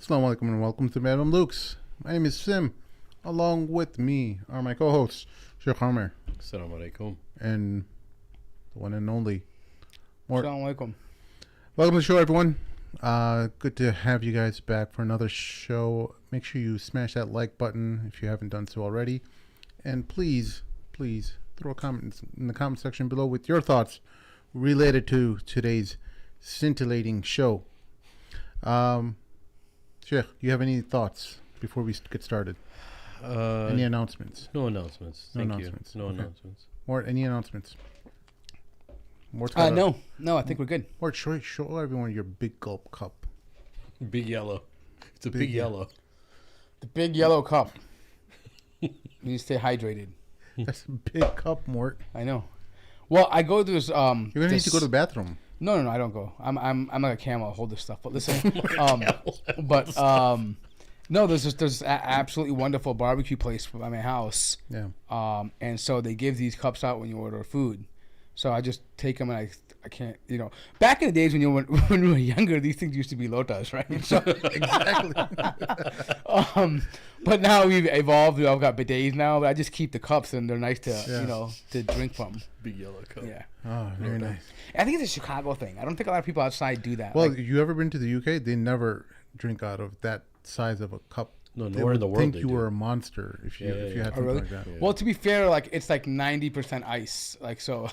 Assalamu alaikum and welcome to Madam Luke's. My name is Sim. Along with me are my co-hosts, Sheikh Amr. Assalamu alaikum. And the one and only Mort. Assalamu alaikum. Welcome to the show, everyone. Good to have you guys back for another show. Make sure you smash that like button if you haven't done so already. And please throw a comment in the comment section below with your thoughts related to today's scintillating show. Sheikh, do you have any thoughts before we get started? Any announcements? No announcements. No Thank announcements. you. No Okay. announcements. Mort, any announcements? No, I think we're good. Mort, show everyone your big gulp cup. Big yellow. It's a big yellow. The big yellow cup. You need to stay hydrated. That's a big cup, Mort. I know. Well, I go to this. You're gonna need to go to the bathroom. No, I don't go. I'm like a camel. I hold this stuff. But listen, no, there's this absolutely wonderful barbecue place by my house. Yeah. And so they give these cups out when you order food. So I just take them and I can't, back in the days when you were younger, these things used to be lotas, right? So, Exactly. but now we've evolved. We've all got bidets now, but I just keep the cups and they're nice to, to drink from. Big yellow cup. Yeah. Oh, very nice. I think it's a Chicago thing. I don't think a lot of people outside do that. Well, you ever been to the UK? They never drink out of that size of a cup. No, They nowhere in would the world think they you do. were a monster if you had something really? like that. Yeah. Well, to be fair, it's like 90% ice. So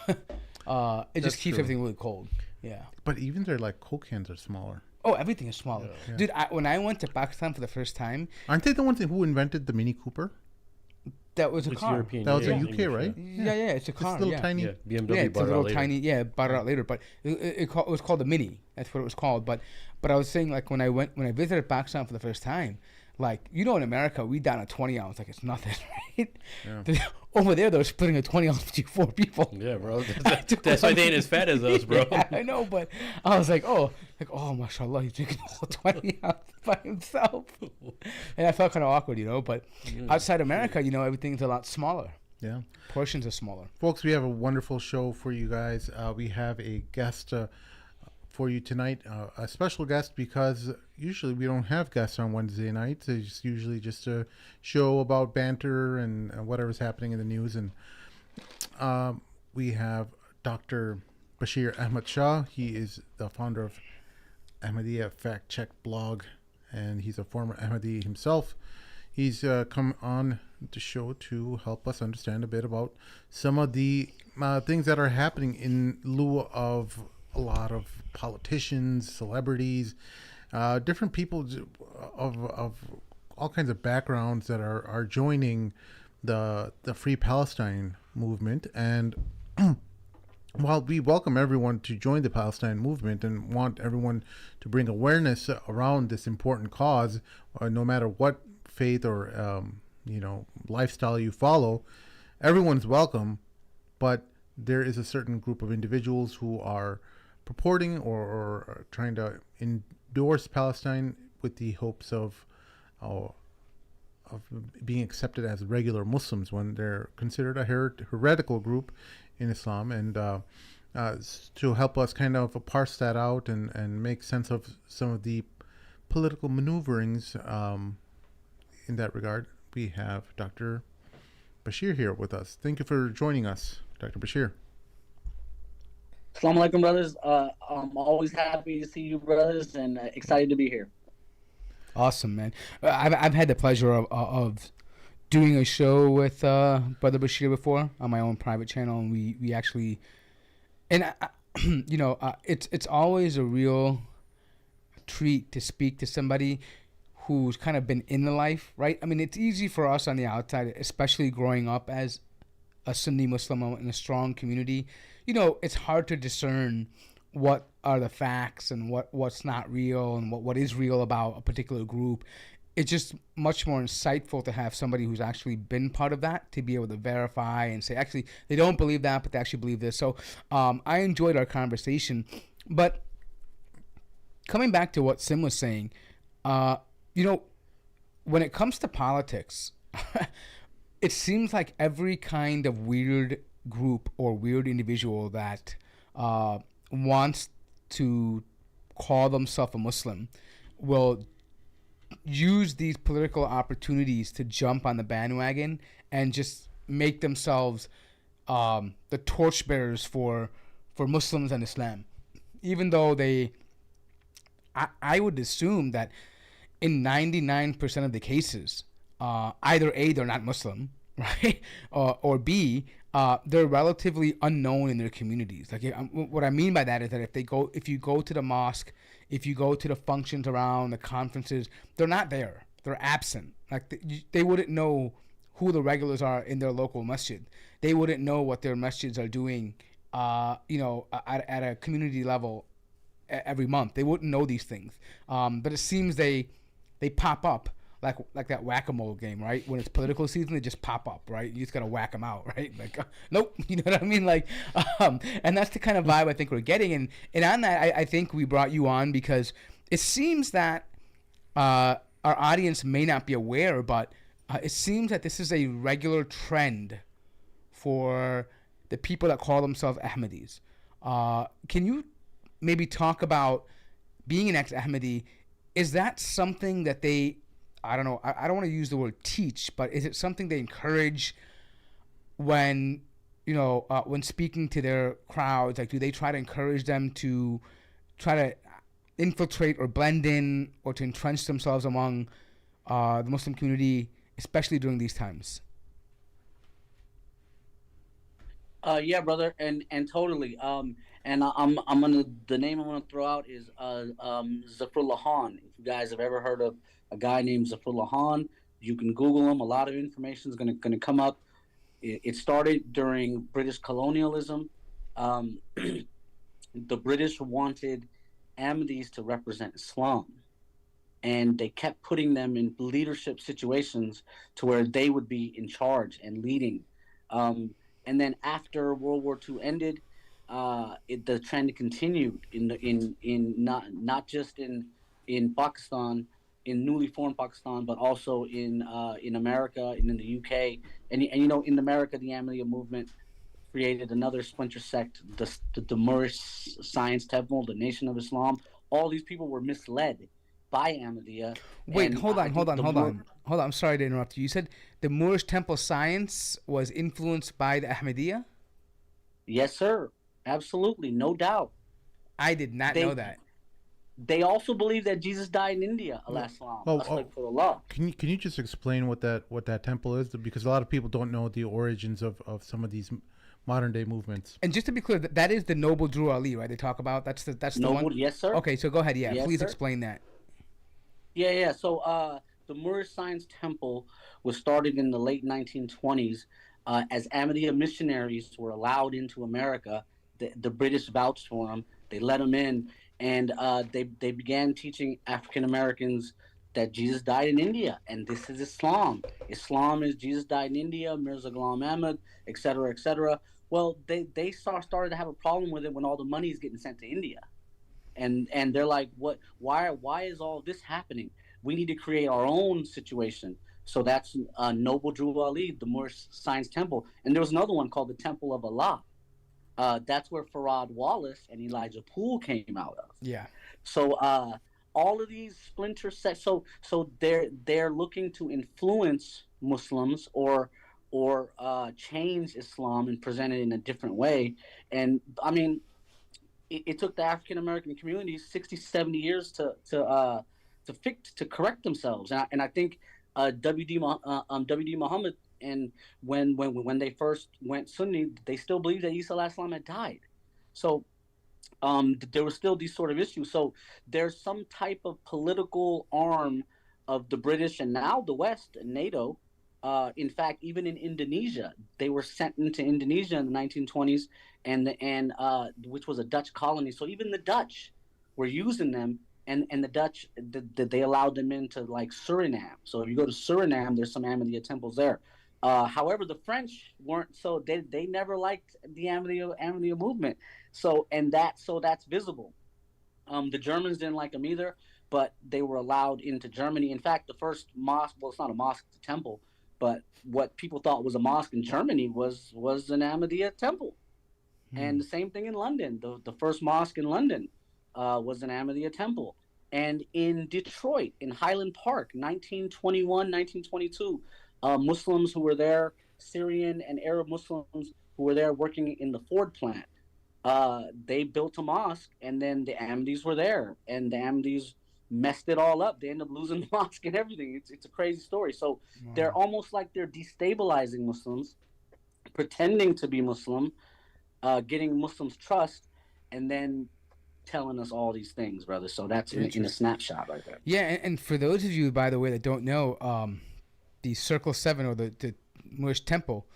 it just keeps true. everything really cold. Yeah. But even their Coke cans are smaller. Oh, everything is smaller. Yeah. Dude, when I went to Pakistan for the first time, Aren't they the ones who invented the Mini Cooper? that was a It's car. European. That was yeah, in English, UK, right? Yeah, it's a car. It's a little yeah. tiny. Yeah, BMW Yeah, it's a bought it little out later. tiny. Bought it out later, but it was called the Mini. That's what it was called. But I was saying when I visited Pakistan for the first time, in America we down a 20 ounce like it's nothing, right? Yeah. Over there they're splitting a 20 ounce between 4 people. Yeah, bro. That's why they ain't as fat as us, bro. Yeah, I know, but I was oh, mashallah, he's drinking the whole 20 ounce by himself, and I felt kind of awkward, But outside America, everything's a lot smaller. Yeah. Portions are smaller. Folks, we have a wonderful show for you guys. We have a guest for you tonight, a special guest, because usually we don't have guests on Wednesday nights. It's usually just a show about banter and whatever's happening in the news. And we have Dr. Bashir Ahmad Shah. He is the founder of Ahmediyya Fact Check blog, and he's a former Ahmadi himself. He's come on the show to help us understand a bit about some of the things that are happening in lieu of a lot of politicians, celebrities, different people of all kinds of backgrounds that are joining the Free Palestine movement. And while we welcome everyone to join the Palestine movement and want everyone to bring awareness around this important cause, no matter what faith or lifestyle you follow, everyone's welcome. But there is a certain group of individuals who are purporting or trying to endorse Palestine with the hopes of being accepted as regular Muslims when they're considered a heretical group in Islam, and to help us kind of parse that out and make sense of some of the political maneuverings in that regard, we have Dr. Bashir here with us. Thank you for joining us, Dr. Bashir. Assalamu alaikum, brothers. I'm always happy to see you, brothers, and excited to be here. Awesome, man. I've had the pleasure of doing a show with Brother Bashir before on my own private channel, and we actually, and it's always a real treat to speak to somebody who's kind of been in the life, right? I mean, it's easy for us on the outside, especially growing up as a Sunni Muslim in a strong community. It's hard to discern what are the facts and what's not real and what is real about a particular group. It's just much more insightful to have somebody who's actually been part of that to be able to verify and say, actually, they don't believe that, but they actually believe this. So I enjoyed our conversation. But coming back to what Sim was saying, when it comes to politics, it seems like every kind of weird group or weird individual that wants to call themselves a Muslim will use these political opportunities to jump on the bandwagon and just make themselves the torchbearers for Muslims and Islam, even though I would assume that in 99% of the cases, either A, they're not Muslim, right, or B, they're relatively unknown in their communities. Like, what I mean by that is that if you go to the mosque, if you go to the functions around the conferences, they're not there. They're absent. Like, they wouldn't know who the regulars are in their local masjid. They wouldn't know what their masjids are doing, at a community level every month. They wouldn't know these things. But it seems they pop up like that whack-a-mole game, right? When it's political season, they just pop up, right? You just gotta whack them out, right? Like, nope, you know what I mean? Like, and that's the kind of vibe I think we're getting. And on that, I think we brought you on because it seems that our audience may not be aware, but it seems that this is a regular trend for the people that call themselves Ahmadis. Can you maybe talk about being an ex-Ahmadi? Is that something that they, I don't know, I don't want to use the word teach, but is it something they encourage when speaking to their crowds? Like, do they try to encourage them to try to infiltrate or blend in or to entrench themselves among the Muslim community, especially during these times? Yeah, brother, and totally. And the name I'm gonna throw out is Zafrullah Khan. If you guys have ever heard of a guy named Zafrullah Khan, you can Google him. A lot of information is gonna come up. It started during British colonialism. The British wanted Ahmadis to represent Islam, and they kept putting them in leadership situations to where they would be in charge and leading. And then after World War II ended, the trend continued in not just in Pakistan, in newly formed Pakistan, but also in America and in the UK. And in America, the Ahmadiyya movement created another splinter sect, the Moorish Science Temple, the Nation of Islam. All these people were misled by Ahmadiyya. Wait, hold on. I'm sorry to interrupt you. You said the Moorish Temple Science was influenced by the Ahmadiyya? Yes, sir. Absolutely, no doubt. I did not know that. They also believe that Jesus died in India. Allah. Can you just explain what that temple is? Because a lot of people don't know the origins of some of these modern day movements. And just to be clear, that is the Noble Drew Ali, right? They talk about that's the Noble, one. Yes, sir. Okay, so go ahead. Yeah, yes, please sir. Explain that. Yeah. So the Moorish Science Temple was started in the late 1920s as Ahmadiyya missionaries were allowed into America. The British vouched for them. They let them in, and they began teaching African Americans that Jesus died in India, and this is Islam. Islam is Jesus died in India, Mirza Ghulam Ahmad, etc., etc. Well, they started to have a problem with it when all the money is getting sent to India, and they're like, what? Why is all this happening? We need to create our own situation. So that's Noble Drew Ali, the Moorish Science Temple, and there was another one called the Temple of Allah. That's where Farad Wallace and Elijah Poole came out of. Yeah. So all of these splinter sects. So they're looking to influence Muslims or change Islam and present it in a different way. And I mean, it took the African American community 60, 70 years to correct themselves. And I think W.D. Muhammad, and when they first went Sunni, they still believed that Isa alayhi salam had died. So there were still these sort of issues. So there's some type of political arm of the British and now the West and NATO. In fact, even in Indonesia, they were sent into Indonesia in the 1920s, and which was a Dutch colony. So even the Dutch were using them, and the Dutch they allowed them into like Suriname. So if you go to Suriname, there's some Ahmadiyya temples there. However, the French weren't, so they never liked the Ahmadiyya movement. So that's visible. The Germans didn't like them either, but they were allowed into Germany. In fact, the first mosque, well, it's not a mosque, it's a temple, but what people thought was a mosque in Germany was an Ahmadiyya temple. And the same thing in London. The first mosque in London was an Ahmadiyya temple. And in Detroit, in Highland Park, 1921, 1922, Muslims who were there, Syrian and Arab Muslims who were there working in the Ford plant, they built a mosque, and then the Ahmadis were there, and the Ahmadis messed it all up. They ended up losing the mosque and everything. It's a crazy story. So they're almost like they're destabilizing Muslims, pretending to be Muslim, getting Muslims' trust, and then telling us all these things, brother. So that's in a snapshot right there. Yeah, and for those of you, by the way, that don't know, the Circle 7 or the Moorish Temple,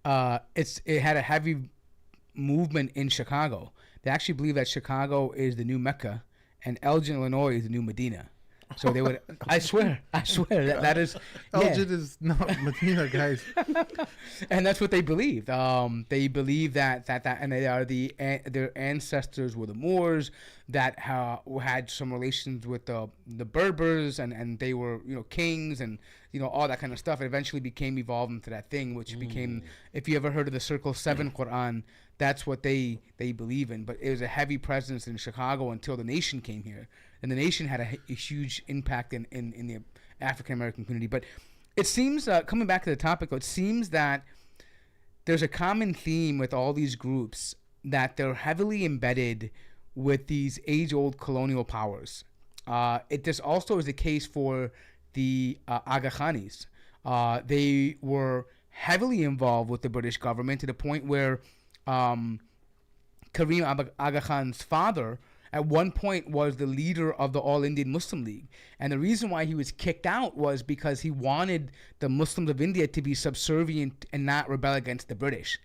it had a heavy movement in Chicago. They actually believe that Chicago is the new Mecca and Elgin, Illinois is the new Medina. So they would, I swear, that is. Yeah. Elgin is not Medina, guys. And that's what they believed. They believe that, and they are their ancestors were the Moors that had some relations with the Berbers, and they were kings and all that kind of stuff. It eventually evolved into that thing, which became, if you ever heard of the Circle 7 Quran, that's what they believe in. But it was a heavy presence in Chicago until the nation came here. And the nation had a huge impact in the African American community. But it seems, coming back to the topic, it seems that there's a common theme with all these groups that they're heavily embedded with these age-old colonial powers. This also is the case for the Aga Khanis. They were heavily involved with the British government to the point where Karim Aga Khan's father at one point was the leader of the All Indian Muslim League. And the reason why he was kicked out was because he wanted the Muslims of India to be subservient and not rebel against the British.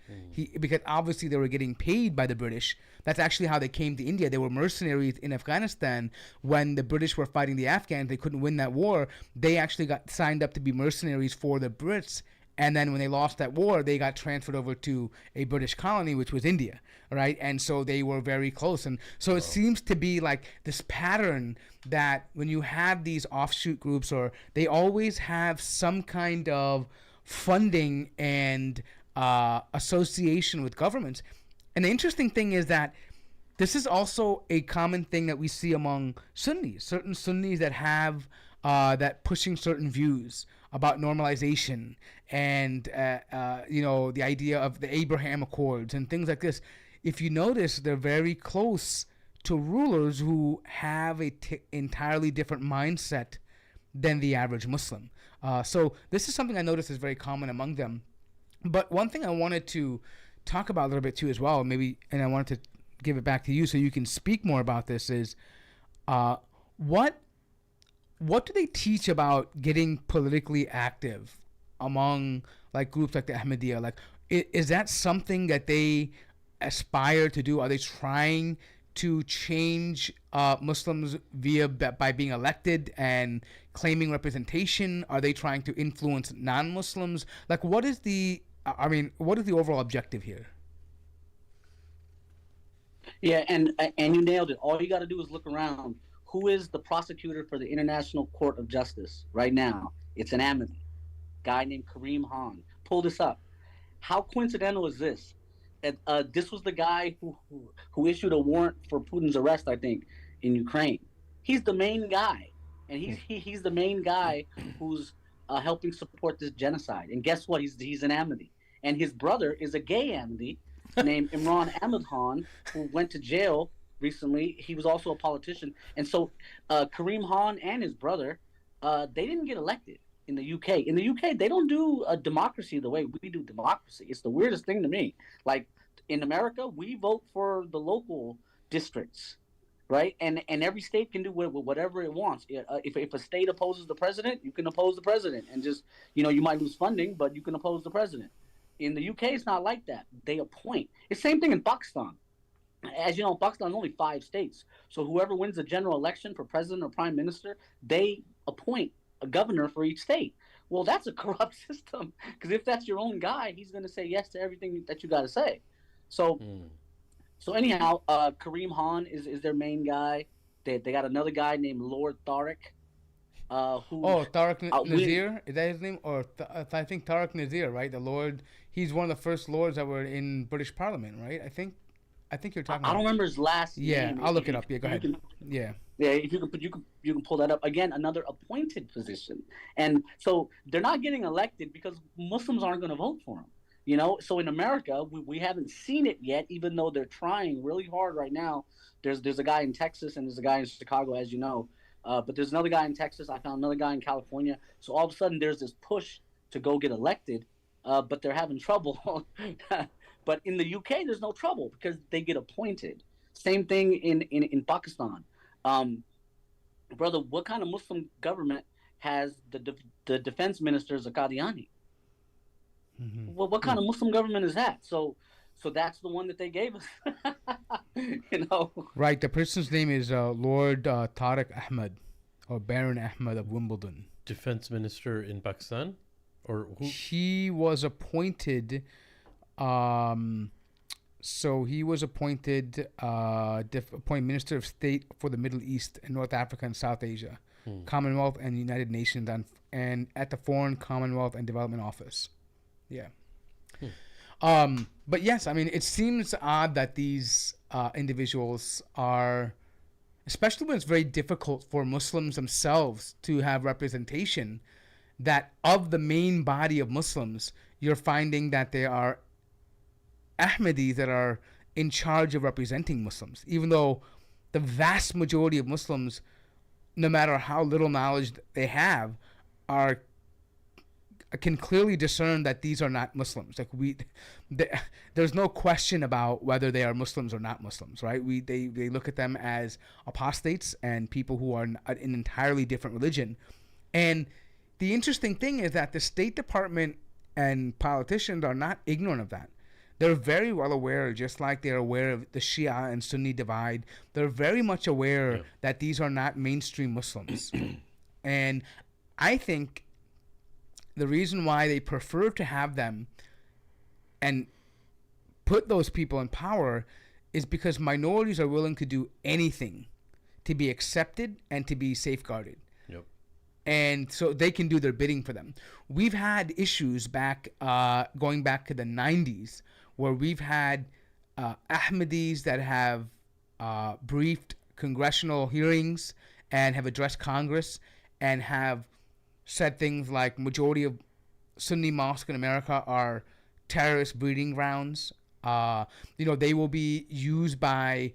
Because obviously they were getting paid by the British. That's actually how they came to India. They were mercenaries in Afghanistan. When the British were fighting the Afghans, they couldn't win that war. They actually got signed up to be mercenaries for the Brits. And then when they lost that war, they got transferred over to a British colony, which was India, right? And so they were very close. And so it seems to be like this pattern that when you have these offshoot groups, or they always have some kind of funding and association with governments. And the interesting thing is that this is also a common thing that we see among Sunnis, certain Sunnis that have that pushing certain views about normalization and the idea of the Abraham Accords and things like this. If you notice, they're very close to rulers who have a entirely different mindset than the average Muslim. So this is something I noticed is very common among them. But one thing I wanted to talk about a little bit too as well, maybe, and I wanted to give it back to you so you can speak more about this, is what do they teach about getting politically active among like groups like the Ahmediyya? Like, is that something that they aspire to do? Are they trying to change Muslims by being elected and claiming representation? Are they trying to influence non-Muslims? Like, what is the overall objective here? Yeah, and you nailed it. All you got to do is look around. Who is the prosecutor for the International Court of Justice right now? It's an Ahmadi guy named Karim Khan. Pull this up. How coincidental is this? This was the guy who issued a warrant for Putin's arrest, I think, in Ukraine. He's the main guy, and he's the main guy who's helping support this genocide. And guess what? He's an Ahmadi, and his brother is a gay Ahmadi named Imran Ahmad Khan, who went to jail recently. He was also a politician. And so Karim Khan and his brother, they didn't get elected in the UK. In the UK, they don't do a democracy the way we do democracy. It's the weirdest thing to me. Like, in America, we vote for the local districts, right? And every state can do whatever it wants. If a state opposes the president, you can oppose the president. And just, you might lose funding, but you can oppose the president. In the UK, it's not like that. They appoint. It's the same thing in Pakistan. As you know, Pakistan is only 5 states. So whoever wins the general election for president or prime minister, they appoint a governor for each state. Well, that's a corrupt system, because if that's your own guy, he's going to say yes to everything that you got to say. So anyhow, Karim Khan is their main guy. They got another guy named Lord Tariq. Tariq Nazir? Is that his name? Or I think Tariq Nazir, right? The Lord. He's one of the first lords that were in British Parliament, right? I think you're talking. I don't remember his last name. Yeah, I'll look it up. Yeah, go ahead. Yeah. Yeah, if you can pull that up again. Another appointed position, and so they're not getting elected because Muslims aren't going to vote for them. You know, so in America, we haven't seen it yet, even though they're trying really hard right now. There's a guy in Texas and there's a guy in Chicago, as you know, but there's another guy in Texas. I found another guy in California. So all of a sudden, there's this push to go get elected, but they're having trouble. But in the UK, there's no trouble because they get appointed. Same thing in Pakistan. Um, Brother, what kind of Muslim government has the defense minister Zakadiani? Well, what kind of Muslim government is that? So that's the one that they gave us. You know. Right. The person's name is Lord Tariq Ahmad, or Baron Ahmad of Wimbledon. Defense minister in Pakistan, or who? He was appointed. So he was appointed Minister of State for the Middle East and North Africa and South Asia, Commonwealth and United Nations, and at the Foreign Commonwealth and Development Office. Yeah. But yes, I mean, it seems odd that these individuals are, especially when it's very difficult for Muslims themselves to have representation, that of the main body of Muslims, you're finding that there are Ahmadis that are in charge of representing Muslims, even though the vast majority of Muslims, no matter how little knowledge they have, can clearly discern that these are not Muslims. Like there's no question about whether they are Muslims or not Muslims, right? They look at them as apostates and people who are in an entirely different religion. And the interesting thing is that the State Department and politicians are not ignorant of that. They're very well aware, just like they're aware of the Shia and Sunni divide. They're very much aware that these are not mainstream Muslims. And I think the reason why they prefer to have them and put those people in power is because minorities are willing to do anything to be accepted and to be safeguarded. Yep. And so they can do their bidding for them. We've had issues going back to the 90s, where we've had Ahmadis that have briefed congressional hearings and have addressed Congress and have said things like majority of Sunni mosques in America are terrorist breeding grounds. They will be used by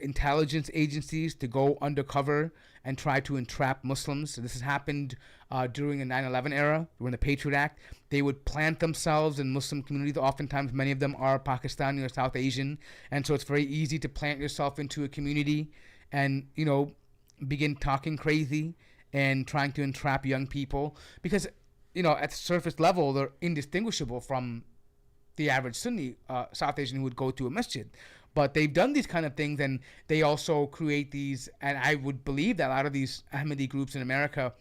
intelligence agencies to go undercover and try to entrap Muslims. So this has happened during the 9/11 era, during the Patriot Act. They would plant themselves in Muslim communities. Oftentimes, many of them are Pakistani or South Asian. And so it's very easy to plant yourself into a community and, begin talking crazy and trying to entrap young people. Because, at the surface level, they're indistinguishable from the average Sunni South Asian who would go to a masjid. But they've done these kind of things, and they also create these, and I would believe that a lot of these Ahmadi groups in America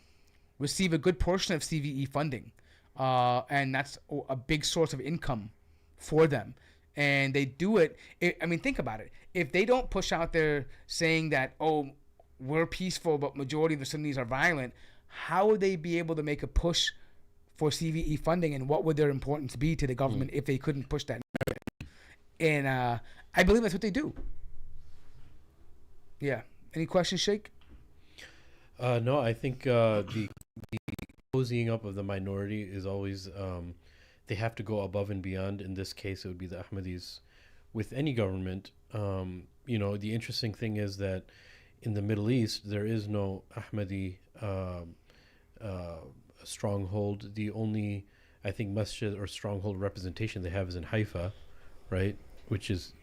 receive a good portion of CVE funding. And that's a big source of income for them. And they do it, think about it. If they don't push out there saying that, we're peaceful, but majority of the Sunnis are violent, how would they be able to make a push for CVE funding, and what would their importance be to the government if they couldn't push that narrative? And I believe that's what they do. Yeah. Any questions, Sheikh? No, I think the cozying up of the minority is always, they have to go above and beyond. In this case, it would be the Ahmadis. With any government, the interesting thing is that in the Middle East, there is no Ahmadi stronghold. The only, I think, masjid or stronghold representation they have is in Haifa, right? Which is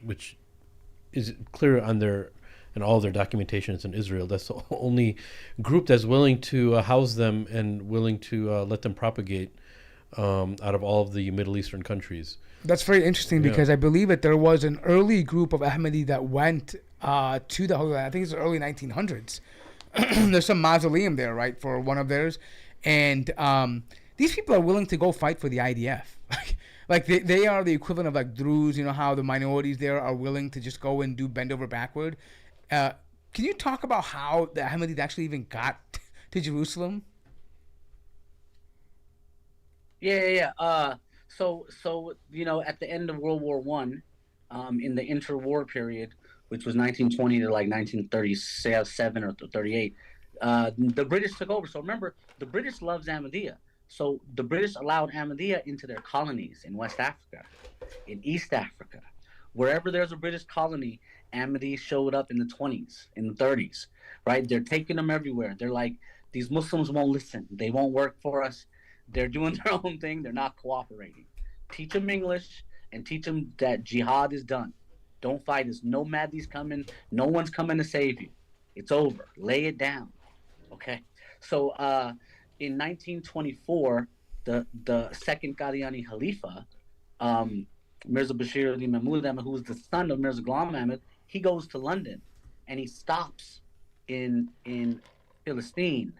clear on their and all their documentation is in Israel. That's the only group that's willing to house them and willing to let them propagate out of all of the Middle Eastern countries. That's very interesting because I believe that there was an early group of Ahmadi that went to the Holy Land. I think it's the early 1900s. There's some mausoleum there, right, for one of theirs. And these people are willing to go fight for the IDF. Like they are the equivalent of like Druze, how the minorities there are willing to just go and do bend over backward. Can you talk about how the Ahmadis actually even got to Jerusalem? Yeah. So at the end of World War I, in the interwar period, which was 1920 to like 1937 or 38. The British took over. So remember, the British loves Ahmadiyya. So the British allowed Ahmadiyya into their colonies in West Africa, in East Africa. Wherever there's a British colony, Ahmadiyya showed up in the 20s, in the 30s, right? They're taking them everywhere. They're like, these Muslims won't listen. They won't work for us. They're doing their own thing. They're not cooperating. Teach them English and teach them that jihad is done. Don't fight us. No Mahdi's coming. No one's coming to save you. It's over. Lay it down. Okay? So in 1924, the second Qadiani Khalifa, Mirza Bashir Ali Mahmud Ahmad, who was the son of Mirza Ghulam Ahmad, he goes to London and he stops in Palestine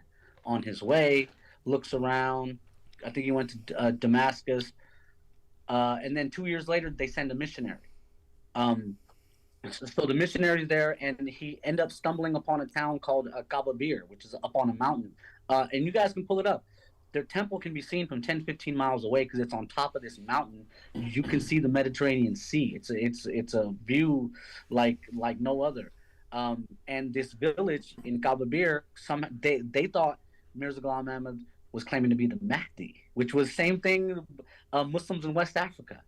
on his way, looks around. I think he went to Damascus. And then 2 years later, they send a missionary. So the missionary's there, and he end up stumbling upon a town called Kababir, which is up on a mountain. And you guys can pull it up. Their temple can be seen from 10, 15 miles away because it's on top of this mountain. You can see the Mediterranean Sea. It's a view like no other. And this village in Kababir, they thought Mirza Ghulam Ahmad was claiming to be the Mahdi, which was same thing Muslims in West Africa.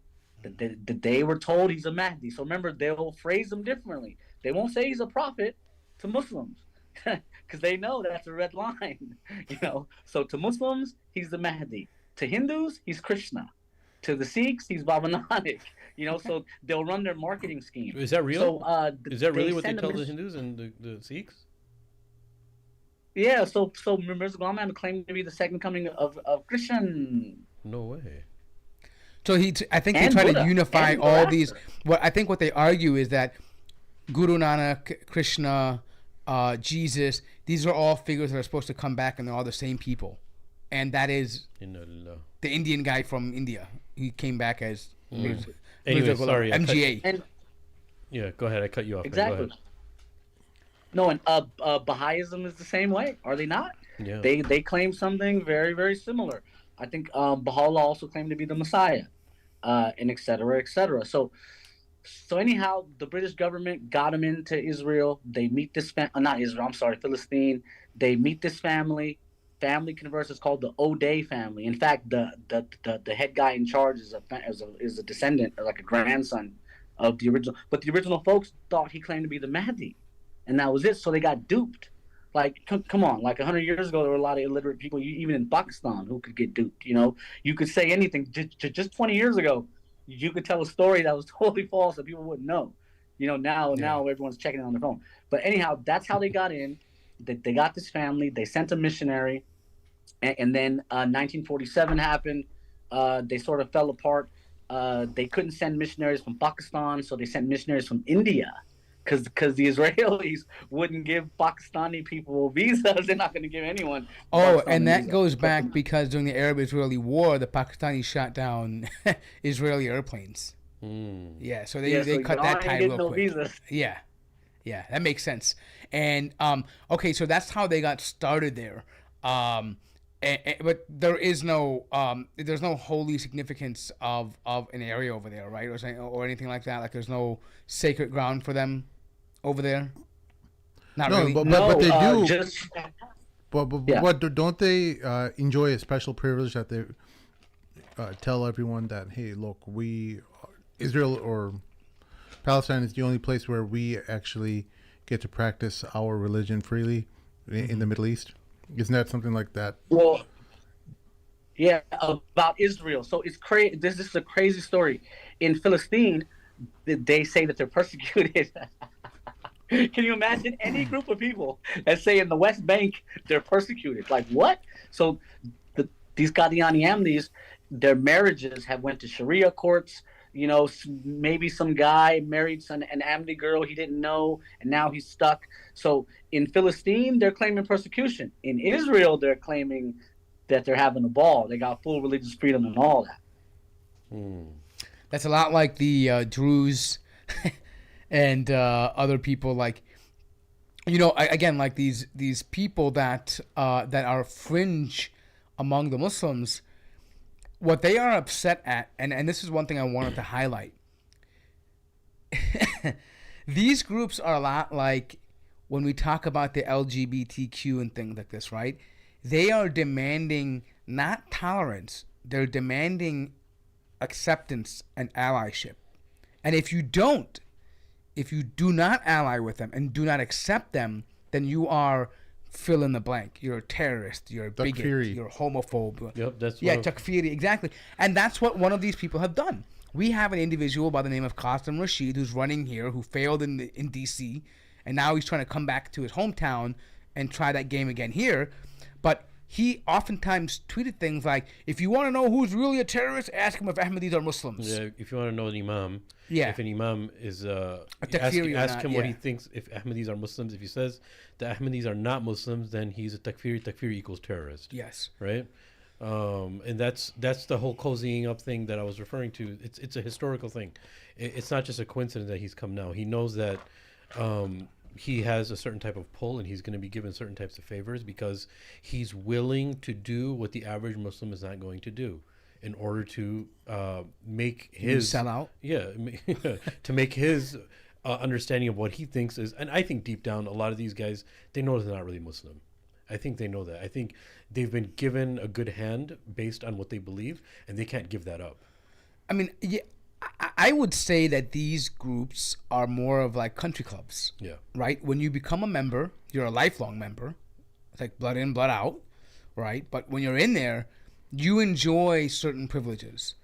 They were told he's a Mahdi. So remember, they'll phrase him differently. They won't say he's a prophet to Muslims because they know that's a red line. So to Muslims, he's the Mahdi. To Hindus, he's Krishna. To the Sikhs, he's Baba Nanak. So they'll run their marketing scheme. Is that real? So, is that really what they tell the Hindus and the Sikhs? Yeah, so Mirza Ghulam Ahmad claimed to be the second coming of Krishna. No way. So I think they try to unify all these. What they argue is that Guru Nanak, Krishna, Jesus, these are all figures that are supposed to come back, and they're all the same people. And that is the Indian guy from India. He came back as anyway, sorry, MGA. Yeah, go ahead. I cut you off. Exactly. No, and Baha'ism is the same way, are they not? Yeah. They claim something very, very similar. I think Baha'u'llah also claimed to be the Messiah, and et cetera, et cetera. So anyhow, the British government got him into Israel. They meet this Philistine. They meet this family. Family converts. It's called the O'Day family. In fact, the head guy in charge is a descendant, or like a grandson of the original. But the original folks thought he claimed to be the Mahdi, and that was it. So they got duped. Like, come on, like 100 years ago, there were a lot of illiterate people, even in Pakistan, who could get duped. You could say anything. Just 20 years ago, you could tell a story that was totally false that people wouldn't know. Now everyone's checking it on their phone. But anyhow, that's how they got in. They got this family. They sent a missionary. And then 1947 happened. They sort of fell apart. They couldn't send missionaries from Pakistan, so they sent missionaries from India. Because the Israelis wouldn't give Pakistani people visas. They're not going to give anyone. And that goes back because during the Arab-Israeli War, the Pakistanis shot down Israeli airplanes. Yeah, so they cut that tie real quick. Visas. Yeah, that makes sense. And okay, so that's how they got started there. But there is there's no holy significance of an area over there, right, or anything like that. Like there's no sacred ground for them over there. Not really. But they do. But don't they enjoy a special privilege that they tell everyone that, hey, look, Israel or Palestine is the only place where we actually get to practice our religion freely in the Middle East? Isn't that something like that? Well, yeah, about Israel. So it's crazy. This is a crazy story. In Philistine, they say that they're persecuted. Can you imagine any group of people that say in the West Bank they're persecuted? Like what? So these Qadiani Ahmadis, their marriages have went to Sharia courts. Maybe some guy married an Ahmadi girl he didn't know, and now he's stuck. So in Philistine, they're claiming persecution. In Israel, they're claiming that they're having a ball. They got full religious freedom and all that. That's a lot like the Druze and other people. Like, again, like these people that are fringe among the Muslims. What they are upset at, and this is one thing I wanted to highlight, These groups are a lot like when we talk about the LGBTQ and things like this, right? They are demanding not tolerance, they're demanding acceptance and allyship. And if you do not ally with them and do not accept them, then you are fill in the blank. You're a terrorist. You're a bigot. Takfiri. You're a homophobe. Yep, that's takfiri, exactly. And that's what one of these people have done. We have an individual by the name of Qasim Rashid who's running here, who failed in D.C., and now he's trying to come back to his hometown and try that game again here. But he oftentimes tweeted things like, if you want to know who's really a terrorist, ask him if Ahmadis are Muslims. Yeah, if you want to know an imam, Yeah. if an imam is takfiri or ask not, him what yeah. he thinks if Ahmadis are Muslims. If he says the Ahmadis are not Muslims, then he's a takfiri. Takfiri equals terrorist. Yes. Right. And that's the whole cozying up thing that I was referring to. It's a historical thing. It's not just a coincidence that he's come now. He knows that he has a certain type of pull, and he's going to be given certain types of favors because he's willing to do what the average Muslim is not going to do in order to make his sell out. Yeah, to make his understanding of what he thinks is. And I think deep down, a lot of these guys, they know they're not really Muslim. I think they know that. I think they've been given a good hand based on what they believe, and they can't give that up. I mean, yeah, I would say that these groups are more of like country clubs. Yeah. Right? When you become a member, you're a lifelong member. It's like blood in, blood out. Right? But when you're in there, you enjoy certain privileges.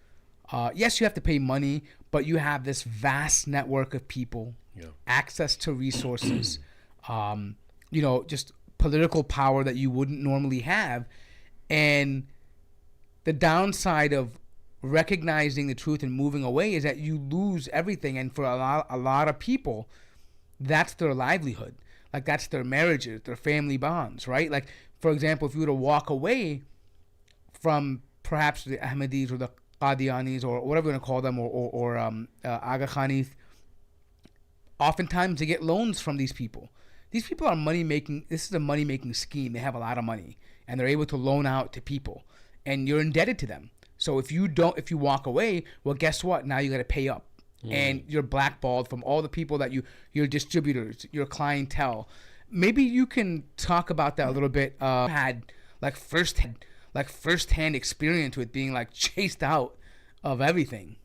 Yes, you have to pay money, but you have this vast network of people, access to resources, just political power that you wouldn't normally have. And the downside of recognizing the truth and moving away is that you lose everything. And for a lot of people, that's their livelihood. Like, that's their marriages, their family bonds, right? Like, for example, if you were to walk away from perhaps the Ahmadis or the Qadianis or whatever you want to call them, or Aga Khanis, oftentimes they get loans from these people. These people are money-making. This is a money-making scheme. They have a lot of money, and they're able to loan out to people, and you're indebted to them. So if you walk away, well, guess what? Now you got to pay up, and you're blackballed from all the people that your distributors, your clientele. Maybe you can talk about that a little bit. Had like firsthand experience with being like chased out of everything.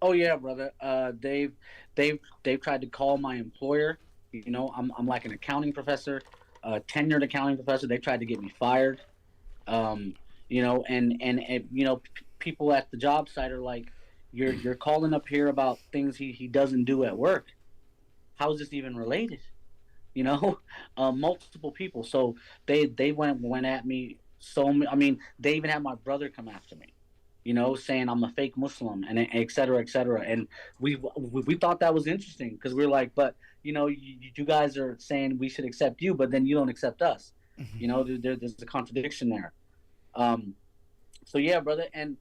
Oh yeah, brother. They've tried to call my employer. I'm like an accounting professor, a tenured accounting professor. They tried to get me fired. And people at the job site are like, you're calling up here about things he doesn't do at work. How is this even related? Multiple people. So they went at me. They even had my brother come after me. Saying I'm a fake Muslim and et cetera, et cetera. And we thought that was interesting because we were like, but, you guys are saying we should accept you, but then you don't accept us. Mm-hmm. There's a contradiction there. So, yeah, brother. And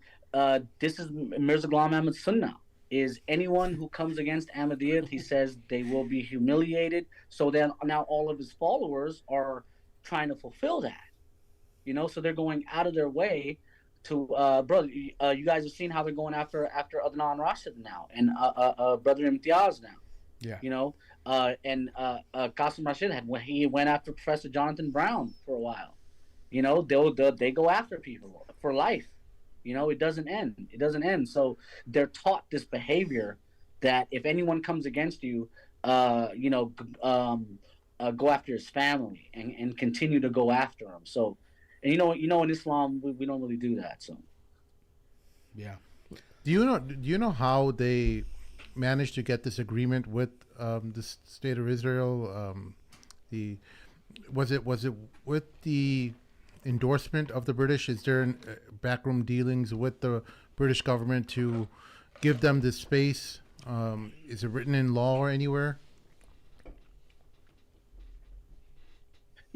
this is Mirza Ghulam Ahmad's sunnah, is anyone who comes against Ahmadiyya, he says they will be humiliated. So then now all of his followers are trying to fulfill that. So they're going out of their way to brother, you guys have seen how they're going after Adnan Rashid now, and brother Imtiaz now. Yeah. And Qasim Rashid he went after Professor Jonathan Brown for a while. They go after people for life. It doesn't end. So they're taught this behavior that if anyone comes against you, go after his family and continue to go after him. So. And in Islam, we don't really do that. So, yeah. Do you know how they managed to get this agreement with the state of Israel? Was it with the endorsement of the British? Is there backroom dealings with the British government to give them this space? Is it written in law or anywhere?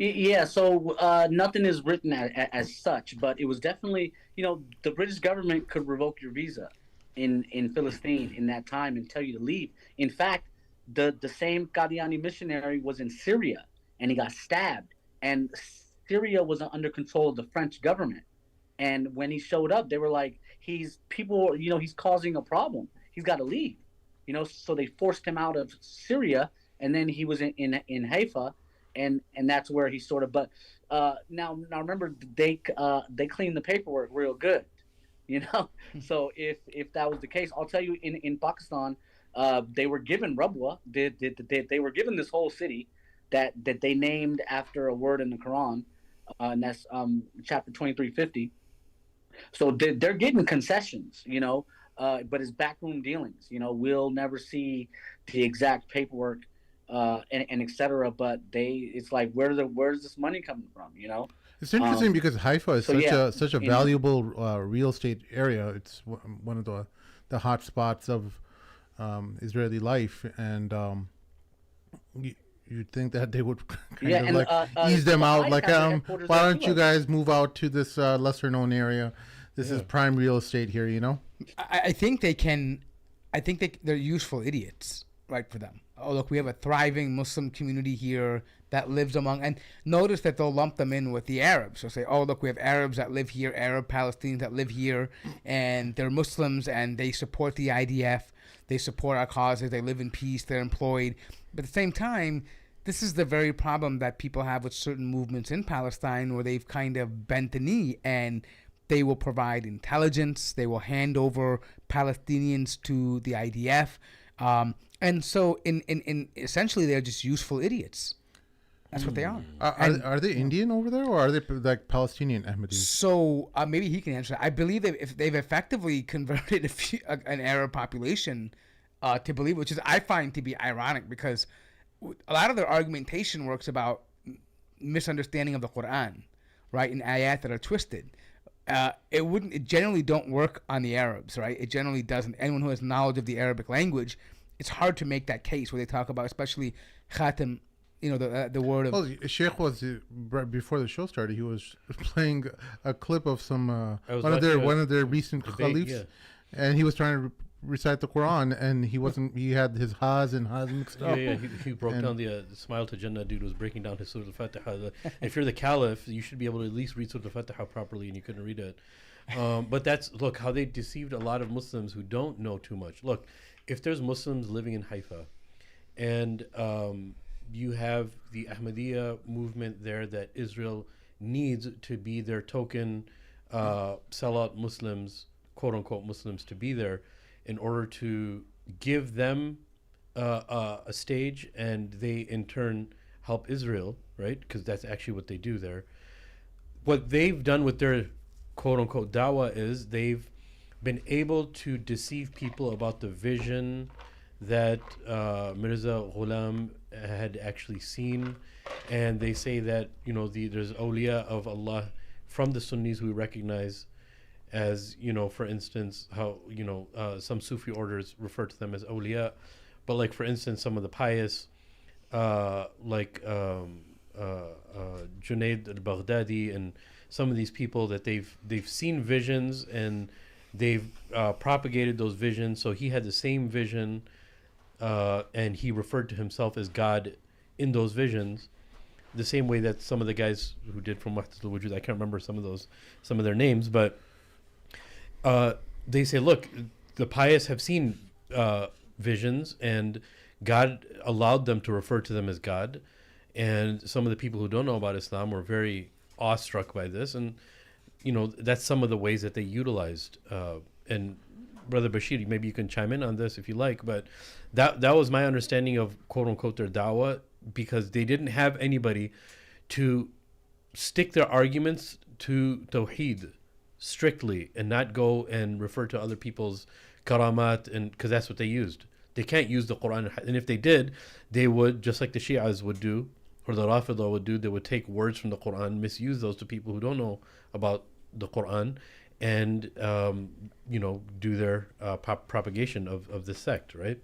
Yeah, so nothing is written as such, but it was definitely, the British government could revoke your visa in Palestine in that time and tell you to leave. In fact, the same Qadiani missionary was in Syria and he got stabbed, and Syria was under control of the French government. And when he showed up, they were like, he's people, he's causing a problem. He's got to leave, So they forced him out of Syria, and then he was in Haifa, and that's where he sort of. But now remember, they cleaned the paperwork real good, So if that was the case, I'll tell you, in Pakistan, they were given Rabwa. They were given this whole city that they named after a word in the Quran, and that's chapter 2350. So they're getting concessions, but it's backroom dealings. We'll never see the exact paperwork and etc. But it's like, where's this money coming from? It's interesting because Haifa is such a valuable real estate area. It's one of the hot spots of Israeli life, and you'd think that they would kind of ease them out. Like, why don't you guys move out to this lesser known area? This is prime real estate here, I think they can. I think they're useful idiots, right, for them. Oh, look, we have a thriving Muslim community here that lives among, and notice that they'll lump them in with the Arabs. They'll say, oh, look, we have Arabs that live here, Arab Palestinians that live here, and they're Muslims, and they support the IDF. They support our causes. They live in peace. They're employed. But at the same time, this is the very problem that people have with certain movements in Palestine, where they've kind of bent the knee, and they will provide intelligence. They will hand over Palestinians to the IDF. And so, in essentially, they're just useful idiots. That's what they are. Are they Indian over there, or are they like Palestinian Ahmadis? So maybe he can answer that. I believe they've effectively converted an Arab population to believe, which is, I find to be ironic, because a lot of their argumentation works about misunderstanding of the Quran, right, in ayat that are twisted. It generally don't work on the Arabs, right? It generally doesn't. Anyone who has knowledge of the Arabic language, it's hard to make that case where they talk about, especially khatam, the word of. Well, Sheikh was right before the show started. He was playing a clip of some one of their recent caliphs, and he was trying to recite the Quran, and he wasn't. He had his ha's and ha's mixed up. Yeah. He broke down the Smile to Jannah dude was breaking down his Surah Al-Fatiha. If you're the caliph, you should be able to at least read Surah Al-Fatiha properly, and you couldn't read it. But look how they deceived a lot of Muslims who don't know too much. Look, if there's Muslims living in Haifa, and you have the Ahmediyya movement there that Israel needs to be their token sellout Muslims, quote unquote Muslims, to be there in order to give them a stage, and they in turn help Israel, right? Because that's actually what they do there. What they've done with their quote unquote dawah is they've been able to deceive people about the vision that Mirza Ghulam had actually seen, and they say that there's awliya of Allah from the Sunnis we recognize as, for instance, how some Sufi orders refer to them as awliya, but like for instance some of the pious like Junaid al-Baghdadi and some of these people that they've seen visions and they've propagated those visions. So he had the same vision, and he referred to himself as God in those visions, the same way that some of the guys who did from Wahdatul Wujud, I can't remember some of their names, but they say, look, the pious have seen visions, and God allowed them to refer to them as God. And some of the people who don't know about Islam were very awestruck by this, and that's some of the ways that they utilized. And Brother Bashir, maybe you can chime in on this if you like, but that was my understanding of quote unquote their dawah, because they didn't have anybody to stick their arguments to Tawheed strictly and not go and refer to other people's karamat, and because that's what they used. They can't use the Quran, and if they did, they would, just like the Shi'as would do, or the Rafidah would do, they would take words from the Quran, misuse those to people who don't know about the Quran, and do their propagation of this sect, right?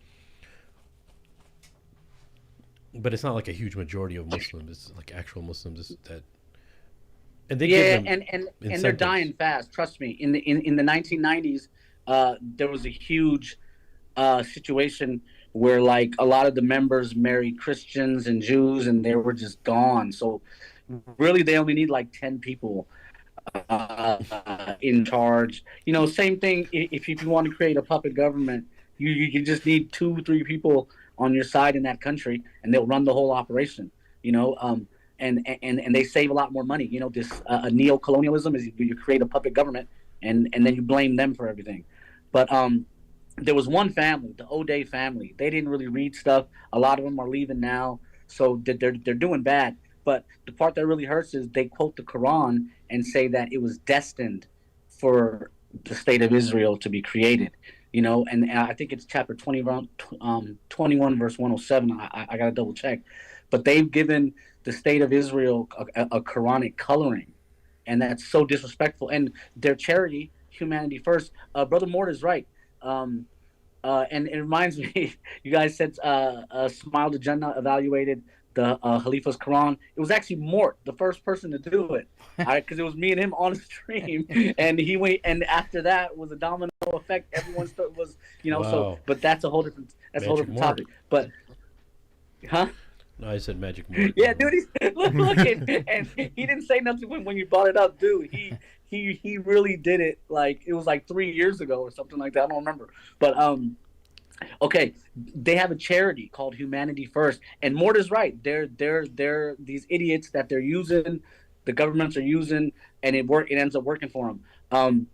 But it's not like a huge majority of Muslims. It's like actual Muslims that, and they give them and they're dying fast. Trust me. In the 1990s, there was a huge situation where like a lot of the members married Christians and Jews, and they were just gone. So really, they only need like 10 people in charge. Same thing. If you want to create a puppet government, you just need 2 3 people on your side in that country, and they'll run the whole operation. You know, and they save a lot more money. This neo-colonialism is you create a puppet government, and then you blame them for everything. But there was one family, the O'Day family. They didn't really read stuff. A lot of them are leaving now, so they're doing bad. But the part that really hurts is they quote the Quran and say that it was destined for the state of Israel to be created. And I think it's chapter 21, verse 107. I got to double check. But they've given the state of Israel a Quranic coloring, and that's so disrespectful. And their charity, Humanity First, Brother Mort is right. And it reminds me, you guys said Smile to Jannah evaluated the Khalifa's Quran. It was actually Mort, the first person to do it, because it was me and him on the stream, and he went. And after that was a domino effect. Everyone was, Wow. So. But that's a whole different topic. But, huh? No, I said Magic Mort. Yeah, dude. Look, and he didn't say nothing when you brought it up, dude. He really did it. Like it was like 3 years ago or something like that. I don't remember. But okay, they have a charity called Humanity First, and Mort is right. They're these idiots that they're using, the governments are using, and it ends up working for them.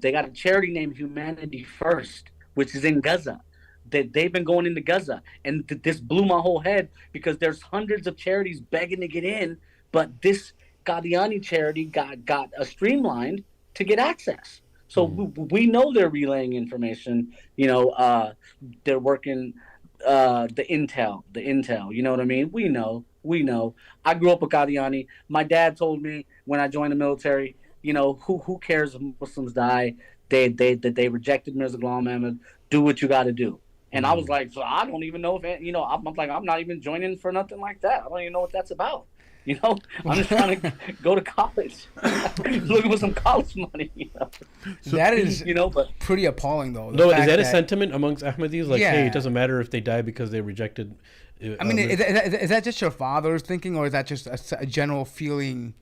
They got a charity named Humanity First, which is in Gaza. They've been going into Gaza, and this blew my whole head because there's hundreds of charities begging to get in, but this Qadiani charity got streamlined to get access. So we know they're relaying information. They're working the intel. You know what I mean? We know. I grew up a Qadiani. My dad told me when I joined the military, who cares if Muslims die? They rejected Mirza Ghulam Ahmad. Do what you got to do. And I was like, so I don't even know if I'm like, I'm not even joining for nothing like that. I don't even know what that's about. I'm just trying to go to college, looking for some college money. So that is, but pretty appalling, though. No, is that a sentiment amongst Ahmadis? Like, Yeah. hey, it doesn't matter if they die because they rejected. I mean, is that just your father's thinking, or is that just a general feeling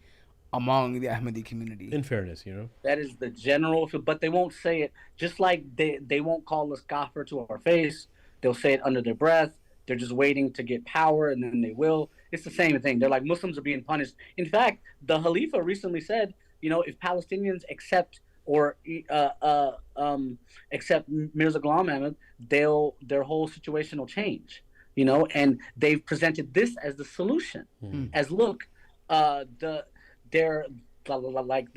among the Ahmadi community? In fairness, that is the general feel, but they won't say it. Just like they won't call us kafir to our face. They'll say it under their breath. They're just waiting to get power, and then they will. It's the same thing. They're like, Muslims are being punished. In fact, the Khalifa recently said, if Palestinians accept accept Mirza Ghulam Ahmad, their whole situation will change. And they've presented this as the solution. As look, they're like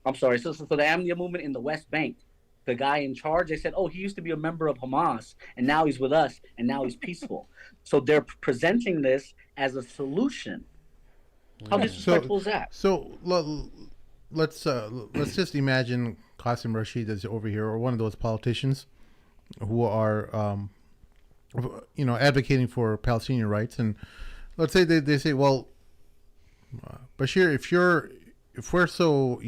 I'm sorry. So the Ahmadiyya movement in the West Bank. The guy in charge, they said, he used to be a member of Hamas, and now he's with us, and now he's peaceful. So they're presenting this as a solution. How disrespectful is that? So let's just imagine Qasim Rashid is over here, or one of those politicians who are, advocating for Palestinian rights, and let's say they say, well, Bashir, if we're so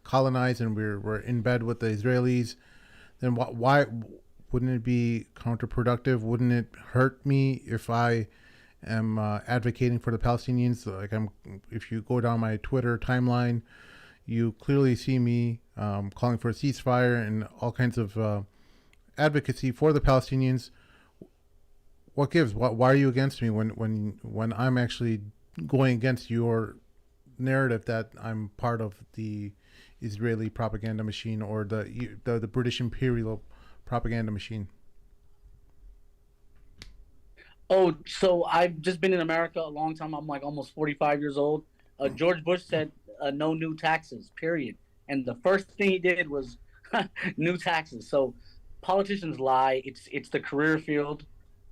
colonized and we're in bed with the Israelis, then why wouldn't it be counterproductive? Wouldn't it hurt me if I am advocating for the Palestinians? Like if you go down my Twitter timeline, you clearly see me calling for a ceasefire and all kinds of advocacy for the Palestinians. What gives? Why are you against me when I'm actually going against your narrative that I'm part of the Israeli propaganda machine or the British imperial propaganda machine? So I've just been in America a long time. I'm like almost 45 years old. George Bush said no new taxes, period. And the first thing he did was new taxes. So politicians lie. It's the career field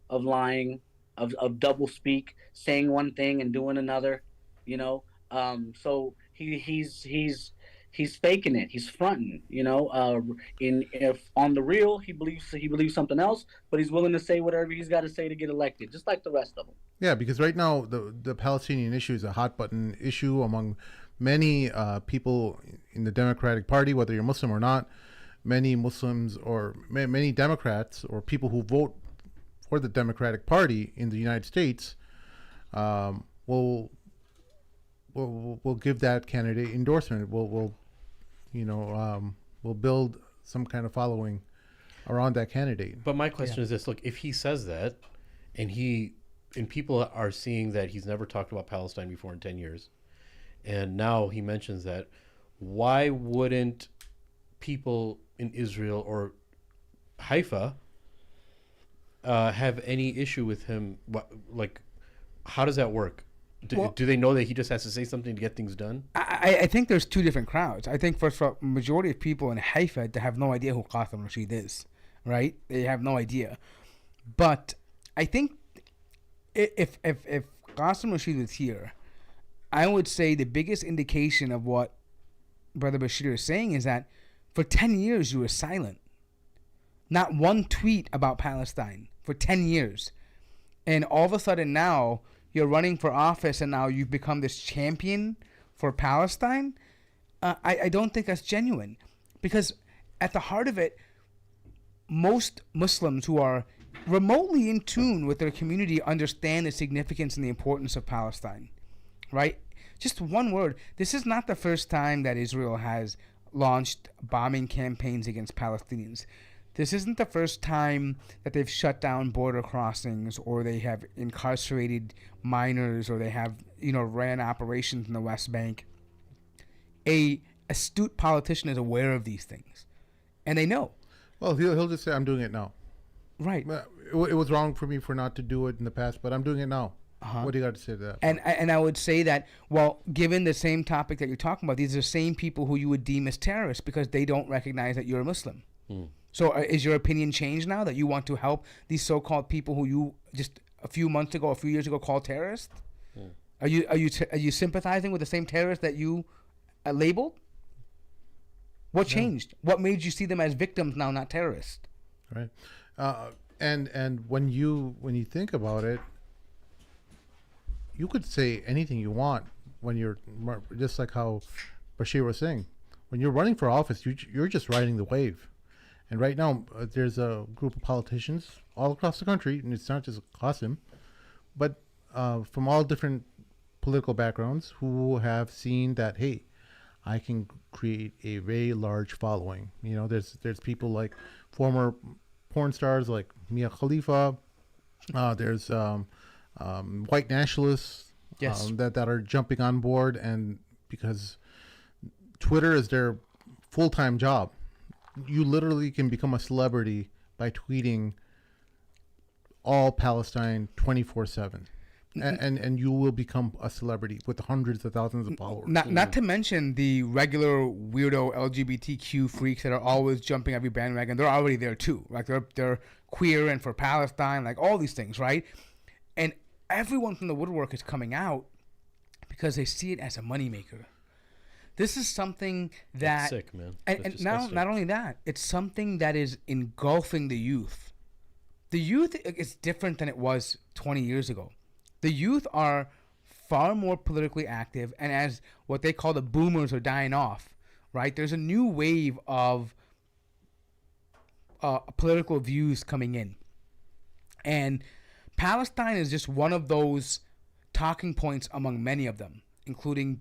of lying, of double speak, saying one thing and doing another. So he's faking it. He's fronting. If on the real he believes something else, but he's willing to say whatever he's got to say to get elected, just like the rest of them. Yeah, because right now the Palestinian issue is a hot button issue among many people in the Democratic Party, whether you're Muslim or not. Many Muslims or many Democrats or people who vote for the Democratic Party in the United States will we'll give that candidate endorsement. We'll you know we'll build some kind of following around that candidate. But my question is this: look, if he says that, and people are seeing that he's never talked about Palestine before in 10 years, and now he mentions that, why wouldn't people in Israel or Haifa have any issue with him? Like, how does that work? Do they know that he just has to say something to get things done? I think there's two different crowds. I think first of all, majority of people in Haifa, they have no idea who Qasim Rashid is, right? They have no idea. But I think if Qasim Rashid was here, I would say the biggest indication of what Brother Bashir is saying is that for 10 years you were silent. Not one tweet about Palestine for 10 years. And all of a sudden now you're running for office and now you've become this champion for Palestine. I don't think that's genuine. Because at the heart of it, most Muslims who are remotely in tune with their community understand the significance and the importance of Palestine, right? Just one word. This is not the first time that Israel has launched bombing campaigns against Palestinians. This isn't the first time that they've shut down border crossings or they have incarcerated minors or they have, ran operations in the West Bank. A astute politician is aware of these things, and they know. Well, he'll just say, "I'm doing it now." Right. It was wrong for me for not to do it in the past, but I'm doing it now. What do you got to say to that? And I would say that, well, given the same topic that you're talking about, these are the same people who you would deem as terrorists because they don't recognize that you're a Muslim. So is your opinion changed now that you want to help these so-called people who you just a few years ago called terrorists? Are you sympathizing with the same terrorists that you labeled? What changed? What made you see them as victims now, not terrorists? Right. And when you think about it, you could say anything you want when you're just like how Bashir was saying. When you're running for office, you're just riding the wave. And right now, there's a group of politicians all across the country, and it's not just Qasim, but from all different political backgrounds who have seen that, hey, I can create a very large following. There's people like former porn stars like Khalifa. There's white nationalists that are jumping on board, and because Twitter is their full-time job. You literally can become a celebrity by tweeting all Palestine 24/7, and you will become a celebrity with hundreds of thousands of followers. Not to mention the regular weirdo LGBTQ freaks that are always jumping every bandwagon. They're already there too. Like they're queer and for Palestine, like all these things, right? And everyone from the woodwork is coming out because they see it as a moneymaker. This is something that... That's sick, man. And now, not only that, it's something that is engulfing the youth. The youth is different than it was 20 years ago. The youth are far more politically active, and as what they call the boomers are dying off, right? There's a new wave of political views coming in. And Palestine is just one of those talking points among many of them, including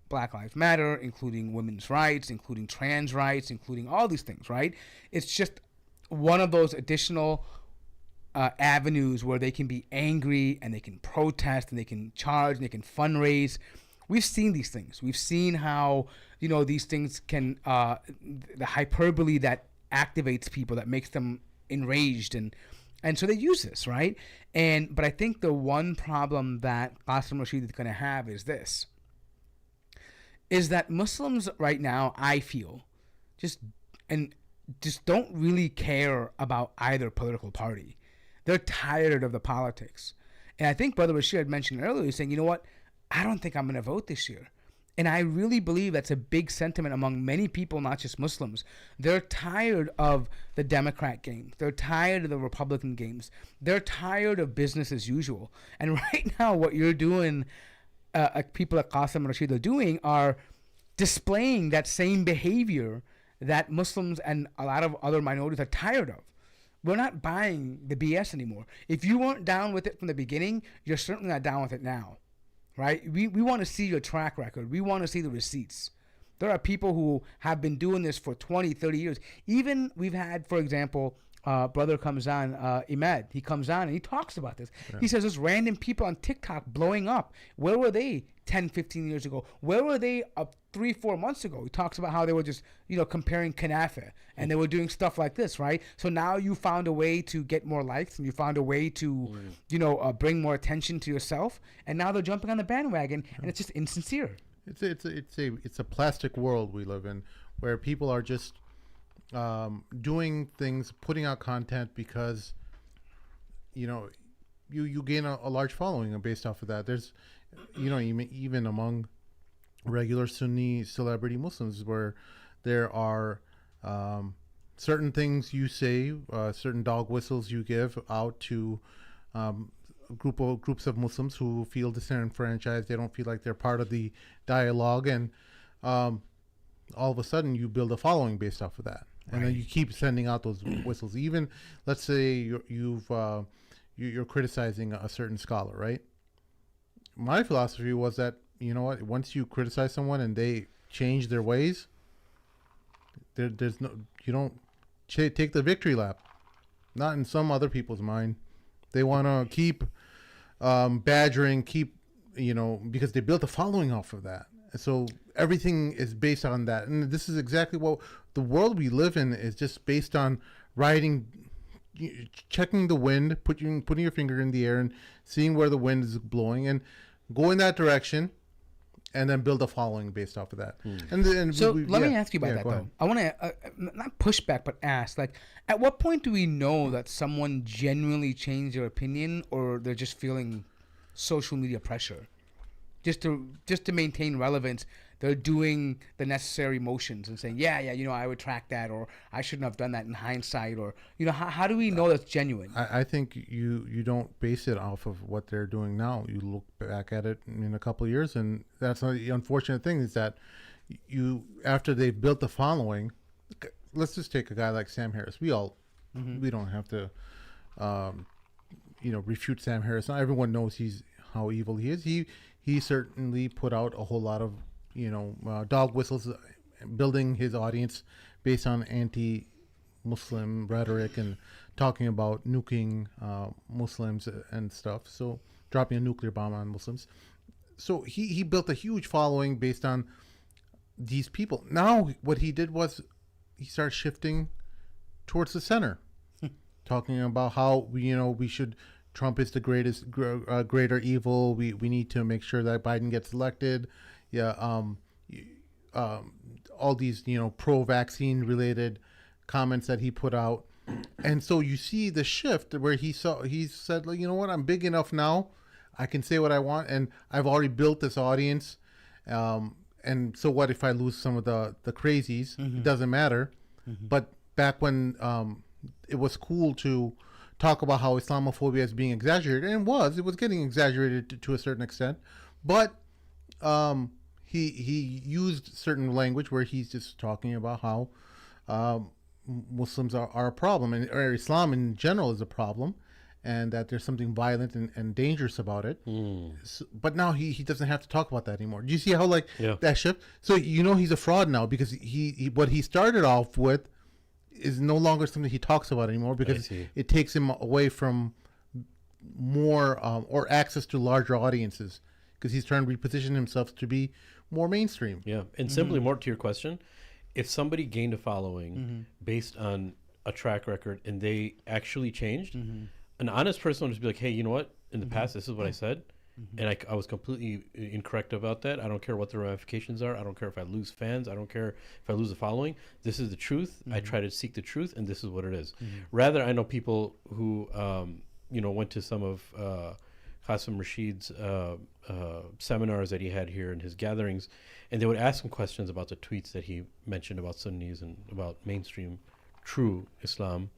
Black Lives Matter, including women's rights, including trans rights, including all these things, right? It's just one of those additional avenues where they can be angry and they can protest and they can charge and they can fundraise. We've seen these things. We've seen how, these things can, the hyperbole that activates people, that makes them enraged, and so they use this, right? But I think the one problem that Qasim Rashid is going to have is this. Is that Muslims right now, I feel, just don't really care about either political party. They're tired of the politics. And I think Brother Bashir had mentioned earlier, saying, you know what, I don't think I'm going to vote this year. And I really believe that's a big sentiment among many people, not just Muslims. They're tired of the Democrat game. They're tired of the Republican games. They're tired of business as usual. And right now what you're doing, people at Qasim Rashid are doing, are displaying that same behavior that Muslims and a lot of other minorities are tired of. We're not buying the BS anymore. If you weren't down with it from the beginning, you're certainly not down with it now. right? We want to see your track record. We want to see the receipts. There are people who have been doing this for 20, 30 years. Even we've had, for example, brother comes on, Ahmad. He comes on and he talks about this. Yeah. He says there's random people on TikTok blowing up. Where were they 10, 15 years ago? Where were they 3-4 months ago? He talks about how they were just, comparing kanafa and they were doing stuff like this, right? So now you found a way to get more likes and you found a way to, bring more attention to yourself. And now they're jumping on the bandwagon and it's just insincere. It's a plastic world we live in where people are just doing things, putting out content because you gain a large following based off of that. There's even among regular Sunni celebrity Muslims where there are certain things you say, certain dog whistles you give out to groups of Muslims who feel disenfranchised. They don't feel like they're part of the dialogue, and all of a sudden you build a following based off of that. And then you keep sending out those whistles. Even let's say you're criticizing a certain scholar, right? My philosophy was that once you criticize someone and they change their ways, there's no, you don't take the victory lap. Not in some other people's mind. They want to keep badgering, because they built a following off of that. So everything is based on that. And this is exactly what the world we live in is, just based on checking the wind, putting your finger in the air and seeing where the wind is blowing and go in that direction and then build a following based off of that. And so let me ask you about that, though. I want to not push back, but ask, at what point do we know that someone genuinely changed their opinion or they're just feeling social media pressure? Just to maintain relevance, they're doing the necessary motions and saying, I retract that, or I shouldn't have done that in hindsight, or how do we know that's genuine? I think you don't base it off of what they're doing now. You look back at it in a couple of years, and that's the unfortunate thing is that after they've built the following. Let's just take a guy like Sam Harris. We don't have to refute Sam Harris. Not everyone knows how evil he is. He certainly put out a whole lot of dog whistles, building his audience based on anti-Muslim rhetoric and talking about nuking Muslims and stuff. So dropping a nuclear bomb on Muslims. So he built a huge following based on these people. Now what he did was he started shifting towards the center, talking about how we should. Trump is the greater evil. We need to make sure that Biden gets elected. All these pro-vaccine related comments that he put out, and so you see the shift where he said, what, I'm big enough now, I can say what I want, and I've already built this audience. And so what if I lose some of the crazies? It doesn't matter. But back when it was cool to talk about how Islamophobia is being exaggerated, and it was getting exaggerated to a certain extent, but he used certain language where he's just talking about how Muslims are a problem, or Islam in general is a problem, and that there's something violent and dangerous about it. So, but now he doesn't have to talk about that anymore. Do you see how that shift? So he's a fraud now, because he what he started off with is no longer something he talks about anymore, because it takes him away from more or access to larger audiences, because he's trying to reposition himself to be more mainstream. Yeah, and simply more to your question, if somebody gained a following based on a track record and they actually changed, an honest person would just be like, hey, you know what? In the past, this is what I said. And I was completely incorrect about that. I don't care what the ramifications are. I don't care if I lose fans. I don't care if I lose a following. This is the truth. I try to seek the truth, and this is what it is. Rather, I know people who, went to some of Qasim Rashid's seminars that he had here in his gatherings, and they would ask him questions about the tweets that he mentioned about Sunnis and about mainstream true Islam.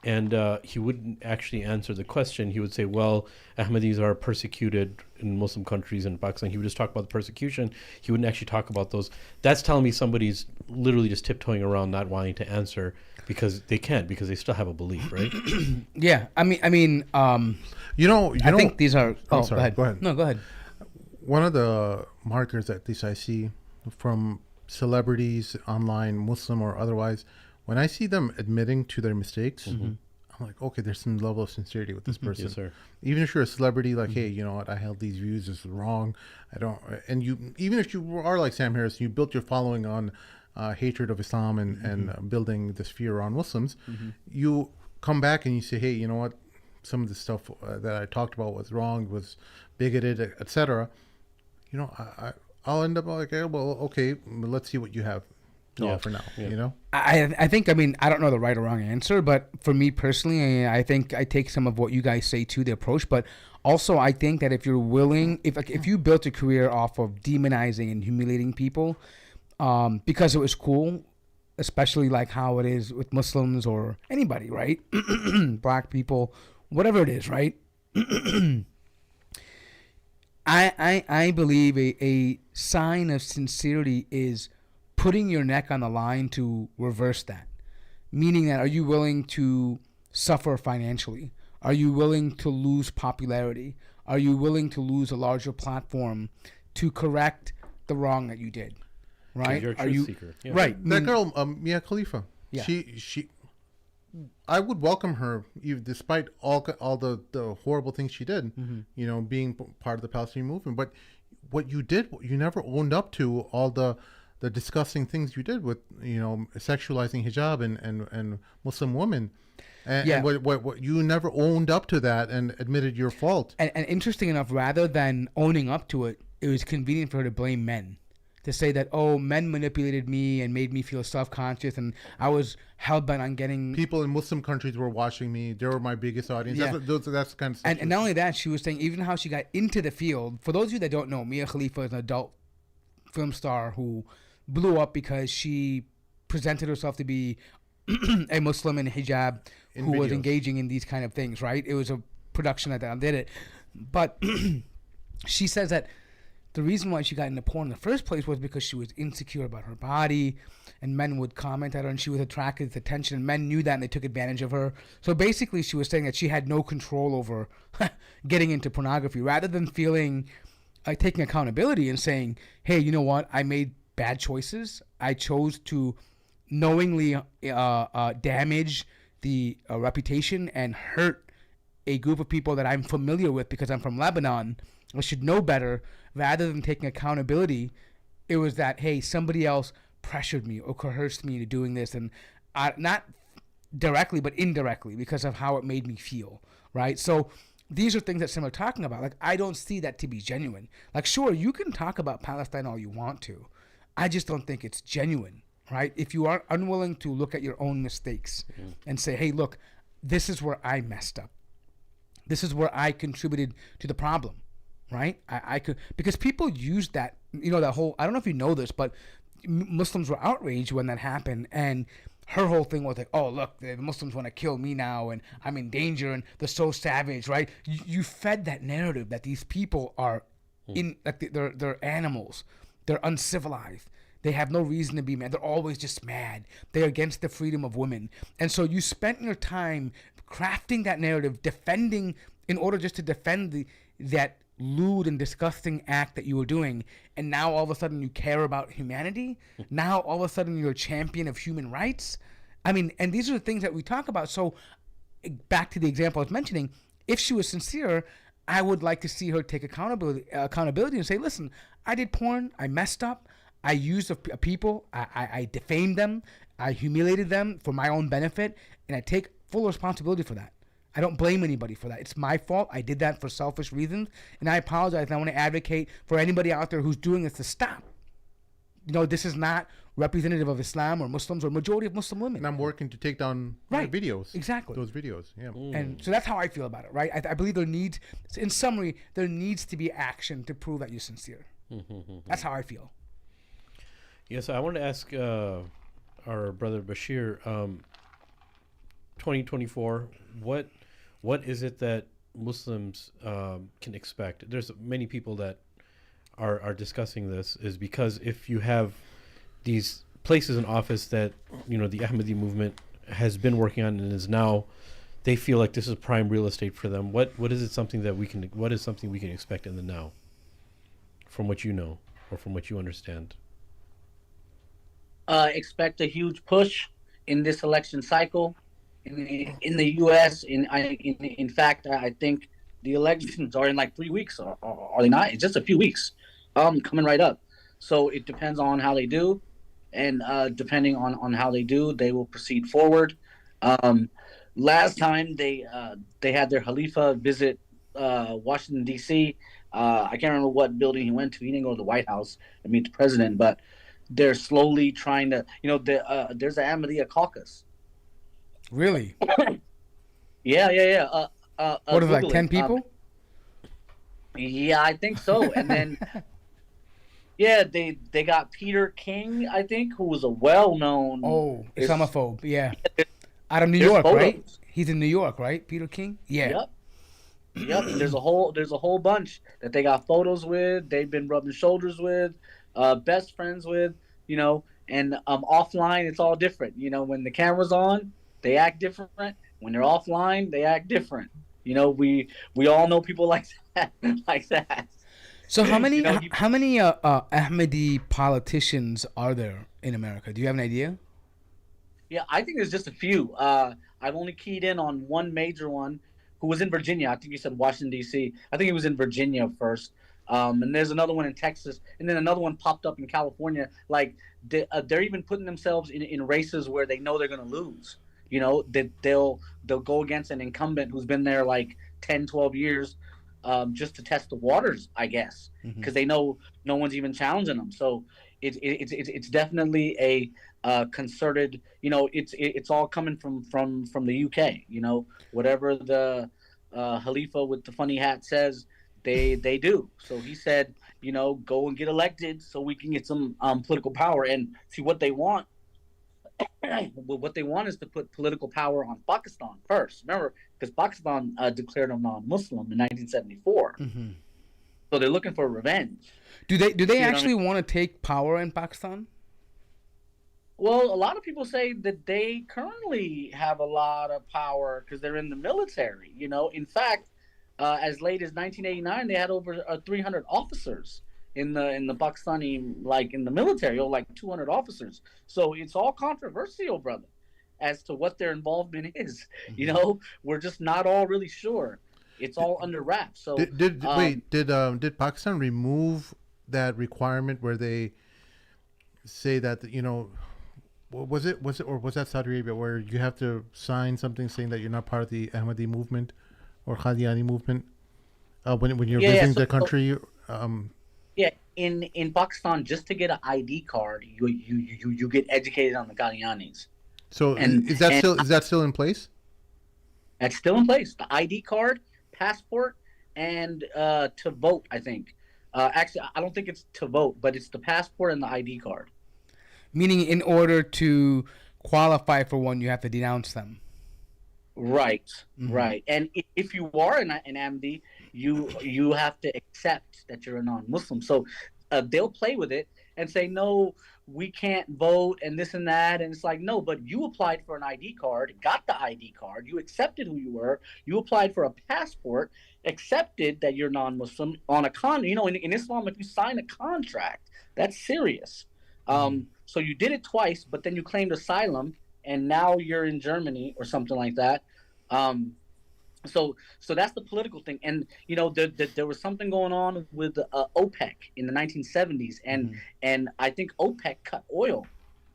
And he wouldn't actually answer the question. He would say, well, Ahmadis are persecuted in Muslim countries and Pakistan. He would just talk about the persecution. He wouldn't actually talk about those. That's telling me somebody's literally just tiptoeing around, not wanting to answer because they can't, because they still have a belief, right? Yeah. I mean, I think these are... Oh, sorry. Go ahead. No, go ahead. one of the markers, at least I see from celebrities online, Muslim or otherwise, when I see them admitting to their mistakes, I'm like, okay, there's some level of sincerity with this person. Yes, sir. Even if you're a celebrity, like, hey, you know what, I held these views, this is wrong. I don't, and you, even if you are like Sam Harris, you built your following on hatred of Islam and building this fear on Muslims, you come back and you say, hey, you know what, some of the stuff that I talked about was wrong, was bigoted, etc. You know, I'll end up like, well, okay, let's see what you have to offer now. Yeah. You know, I think, I mean, I don't know the right or wrong answer, but for me personally, I think I take some of what you guys say to the approach, but also I think that if you're willing, if you built a career off of demonizing and humiliating people, because it was cool, especially like how it is with Muslims or anybody, right? Black people, whatever it is, right? I believe a sign of sincerity is putting your neck on the line to reverse that. Meaning that, are you willing to suffer financially? Are you willing to lose popularity? Are you willing to lose a larger platform to correct the wrong that you did? Right? You're a truth seeker. Yeah. Right. that girl, Mia Khalifa. Yeah. She. I would welcome her, even despite all the horrible things she did. You know, being part of the Palestinian movement. But what you did, you never owned up to all the disgusting things you did with, you know, sexualizing hijab and Muslim women. And what you never owned up to that and admitted your fault. And interesting enough, rather than owning up to it, it was convenient for her to blame men. To say that, oh, men manipulated me and made me feel self-conscious, and I was hell-bent on getting... People in Muslim countries were watching me. They were my biggest audience. Yeah. That's the kind of stuff. And not only that, she was saying even how she got into the field. For those of you that don't know, Mia Khalifa is an adult film star who blew up because she presented herself to be a Muslim in hijab who was engaging in these kind of things, right? It was a production that did it. But she says that the reason why she got into porn in the first place was because she was insecure about her body, and men would comment at her, and she was attracted to attention, and men knew that, and they took advantage of her. So basically, she was saying that she had no control over getting into pornography, rather than feeling like taking accountability and saying, hey, you know what, I made bad choices. I chose to knowingly damage the reputation and hurt a group of people that I'm familiar with because I'm from Lebanon. I should know better. Rather than taking accountability, it was that, hey, somebody else pressured me or coerced me into doing this, and not directly but indirectly because of how it made me feel, right? So these are things that some are talking about. Like, I don't see that to be genuine. Like, sure, you can talk about Palestine all you want to. I just don't think it's genuine, right? If you are unwilling to look at your own mistakes and say, hey, look, this is where I messed up. This is where I contributed to the problem. Right? I could, because people use that, you know, that whole, I don't know if you know this, but Muslims were outraged when that happened, and her whole thing was like, oh, look, the Muslims want to kill me now, and I'm in danger, and they're so savage, right? You fed that narrative that these people are like they're animals, they're uncivilized, they have no reason to be mad, they're always just mad, they're against the freedom of women, and so you spent your time crafting that narrative, defending, in order just to defend that lewd and disgusting act that you were doing, and now all of a sudden you care about humanity. Now all of a sudden you're a champion of human rights. I mean, and these are the things that we talk about. So back to the example I was mentioning, if she was sincere, I would like to see her take accountability and say, listen, I did porn, I messed up, I used people, I defamed them, I humiliated them for my own benefit, and I take full responsibility for that. I don't blame anybody for that. It's my fault. I did that for selfish reasons, and I apologize. And I want to advocate for anybody out there who's doing this to stop. You know, this is not representative of Islam or Muslims or majority of Muslim women. And I'm working to take down videos. Exactly. Those videos, yeah. And so that's how I feel about it, right? I believe there needs, in summary, there needs to be action to prove that you're sincere. That's how I feel. Yes, I wanted to ask our brother Bashir, 2024, what is it that Muslims can expect? There's many people that are discussing this, is because if you have these places in office that, you know, the Ahmediyya movement has been working on and is now, they feel like this is prime real estate for them. What is something we can expect in the now? from what you know or from what you understand? Expect a huge push in this election cycle in the U.S. In fact, I think the elections are in like 3 weeks. Are they not? It's just a few weeks. Coming right up. So it depends on how they do, and depending on how they do, they will proceed forward. Um, Last time they had their Khalifa visit Washington D.C. I can't remember what building he went to. He didn't go to the White House and meet the president, but they're slowly trying to, there's an Ahmediyya caucus. Really? Yeah. What is it, like Google 10 it. people? Yeah, I think so. And then, yeah, they got Peter King, I think, who was a well-known. Oh, Is- Islamophobe. Yeah. Out of New There's York, right? photos. He's in New York, right? Peter King? Yeah. Yep. And there's a whole bunch that they got photos with. They've been rubbing shoulders with, best friends with, and offline it's all different. When the camera's on, they act different. When they're offline, they act different. We all know people like that, like that. So how many You know, how many Ahmadi politicians are there in America? Do you have an idea? Yeah, I think there's just a few. I've only keyed in on one major one who was in Virginia. I think you said Washington, D.C. I think he was in Virginia first. And there's another one in Texas. And then another one popped up in California. Like, they're even putting themselves in races where they know they're going to lose. That they'll go against an incumbent who's been there like 10, 12 years just to test the waters, I guess, because they know no one's even challenging them. So it's definitely a concerted. It's all coming from the UK. Whatever the Khalifa with the funny hat says, they do. So he said, go and get elected so we can get some political power. And see, what they want. What they want is to put political power on Pakistan first. Remember, because Pakistan declared them non-Muslim in 1974. So they're looking for revenge. Do they You know what I actually want to take power in Pakistan? Well, a lot of people say that they currently have a lot of power because they're in the military. In fact, as late as 1989, they had over 300 officers in the Pakistani, like in the military, like 200 officers. So it's all controversial, brother, as to what their involvement is. We're just not all really sure. It's all under wraps. So Did Pakistan remove that requirement where they say that was it or was that Saudi Arabia where you have to sign something saying that you're not part of the Ahmadi movement or Qadiani movement when you're visiting the country? Yeah, in Pakistan, just to get an ID card, you get educated on the Qadianis. So is that still in place? That's still in place. The ID card, passport, and to vote, I think. Actually, I don't think it's to vote, but it's the passport and the ID card. Meaning, in order to qualify for one, you have to denounce them. Right. And if you are an Ahmadi, you have to accept that you're a non-Muslim. So they'll play with it and say, no, we can't vote and this and that. And it's like, no, but you applied for an ID card, got the ID card, you accepted who you were, you applied for a passport, accepted that you're non-Muslim on a in Islam, if you sign a contract, that's serious. So you did it twice, but then you claimed asylum, and now you're in Germany or something like that. So that's the political thing. And there was something going on with OPEC in the 1970s, and I think OPEC cut oil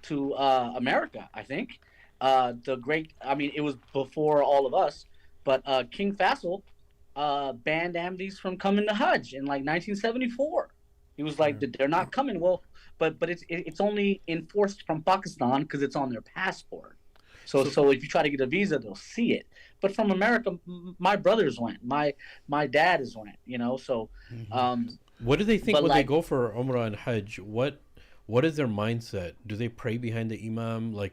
to America. I think it was before all of us, but King Faisal banned Ahmadis from coming to Hajj in like 1974. He was like, they're not coming. Well, but it's only enforced from Pakistan because it's on their passport. So if you try to get a visa, they'll see it. But from America, my brothers went. My dad has went. So. What do they think when they go for Umrah and Hajj? What is their mindset? Do they pray behind the imam? The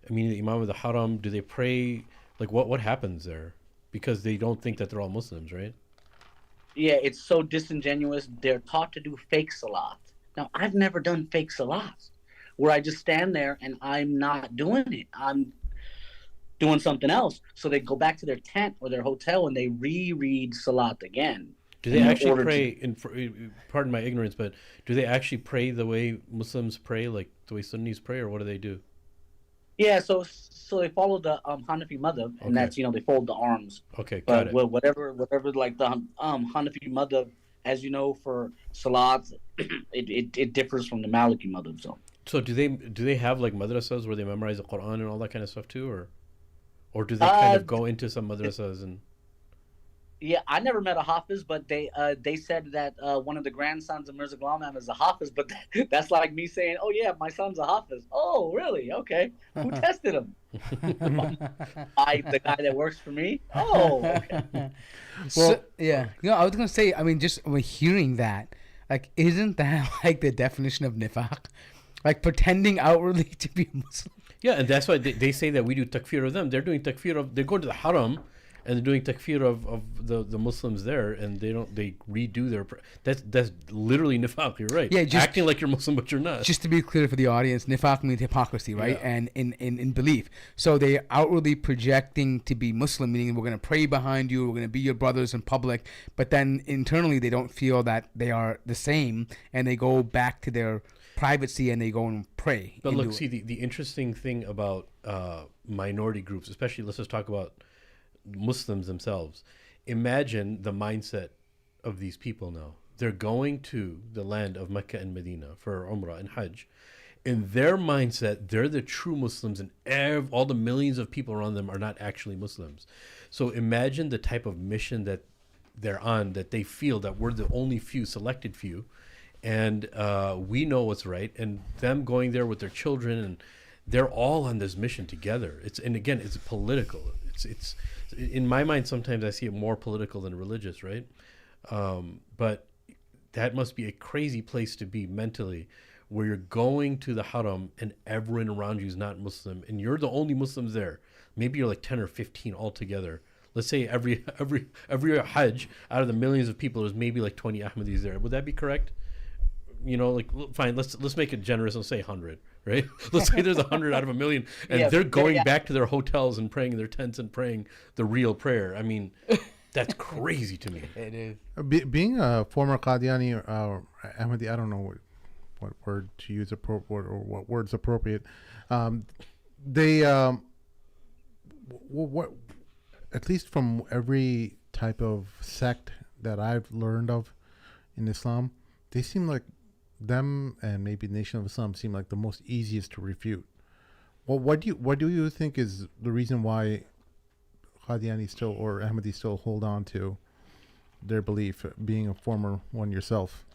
imam of the Haram. Do they pray? Like what happens there? Because they don't think that they're all Muslims, right? Yeah, it's so disingenuous. They're taught to do fake salat. Now, I've never done fake salat, where I just stand there and I'm not doing it. I'm doing something else. So they go back to their tent or their hotel and they reread salat again. Do they in actually order pray? Pardon my ignorance, but do they actually pray the way Muslims pray, like the way Sunnis pray, or what do they do? Yeah, so they follow the Hanafi madhab, and Okay. that's they fold the arms. Okay, got But it. whatever like the Hanafi madhab, as you know, for salat, it differs from the Maliki madhab. So do they have like madrasas where they memorize the Quran and all that kind of stuff too, or do they kind of go into some madrasas and? Yeah, I never met a Hafiz, but they said that one of the grandsons of Mirza Ghulam is a Hafiz, but that's like me saying, "Oh yeah, my son's a Hafiz." Oh, really? Okay. Who tested him? The guy that works for me. Oh, okay. So, yeah, I was gonna say. I mean, just hearing that, like, isn't that like the definition of nifaq? Like pretending outwardly to be Muslim. Yeah, and that's why they say that we do takfir of them. They're doing takfir of. They're going to the haram, and they're doing takfir of the Muslims there, and they redo their. That's literally nifaq. You're right. Yeah, just acting like you're Muslim, but you're not. Just to be clear for the audience, nifaq means hypocrisy, right? Yeah. And in belief. So they outwardly projecting to be Muslim, meaning we're going to pray behind you, we're going to be your brothers in public, but then internally they don't feel that they are the same, and they go back to their privacy and they go and pray. But look, see the interesting thing about minority groups, especially let's just talk about Muslims themselves. Imagine the mindset of these people now. They're going to the land of Mecca and Medina for Umrah and Hajj. In their mindset, they're the true Muslims, and all the millions of people around them are not actually Muslims. So imagine the type of mission that they're on, that they feel that we're the only few, selected few, and we know what's right, and them going there with their children, and they're all on this mission together. It's political. It's in my mind, sometimes I see it more political than religious, right? But that must be a crazy place to be mentally, where you're going to the haram and everyone around you is not Muslim, and you're the only Muslims there. Maybe you're like 10 or 15 altogether. Let's say every Hajj, out of the millions of people, there's maybe like 20 Ahmadis there. Would that be correct? Fine, let's make it generous and say 100, right? Let's say there's 100 out of a million, and they're going back to their hotels and praying in their tents and praying the real prayer. I mean, that's crazy to me. It is. Being a former Qadiani or Ahmadi, I don't know what word to use appropriate or what word's appropriate. They what at least from every type of sect that I've learned of in Islam, they seem like them and maybe Nation of Islam seem like the most easiest to refute. Well, what do you think is the reason why Qadiani still or Ahmadi still hold on to their belief, being a former one yourself?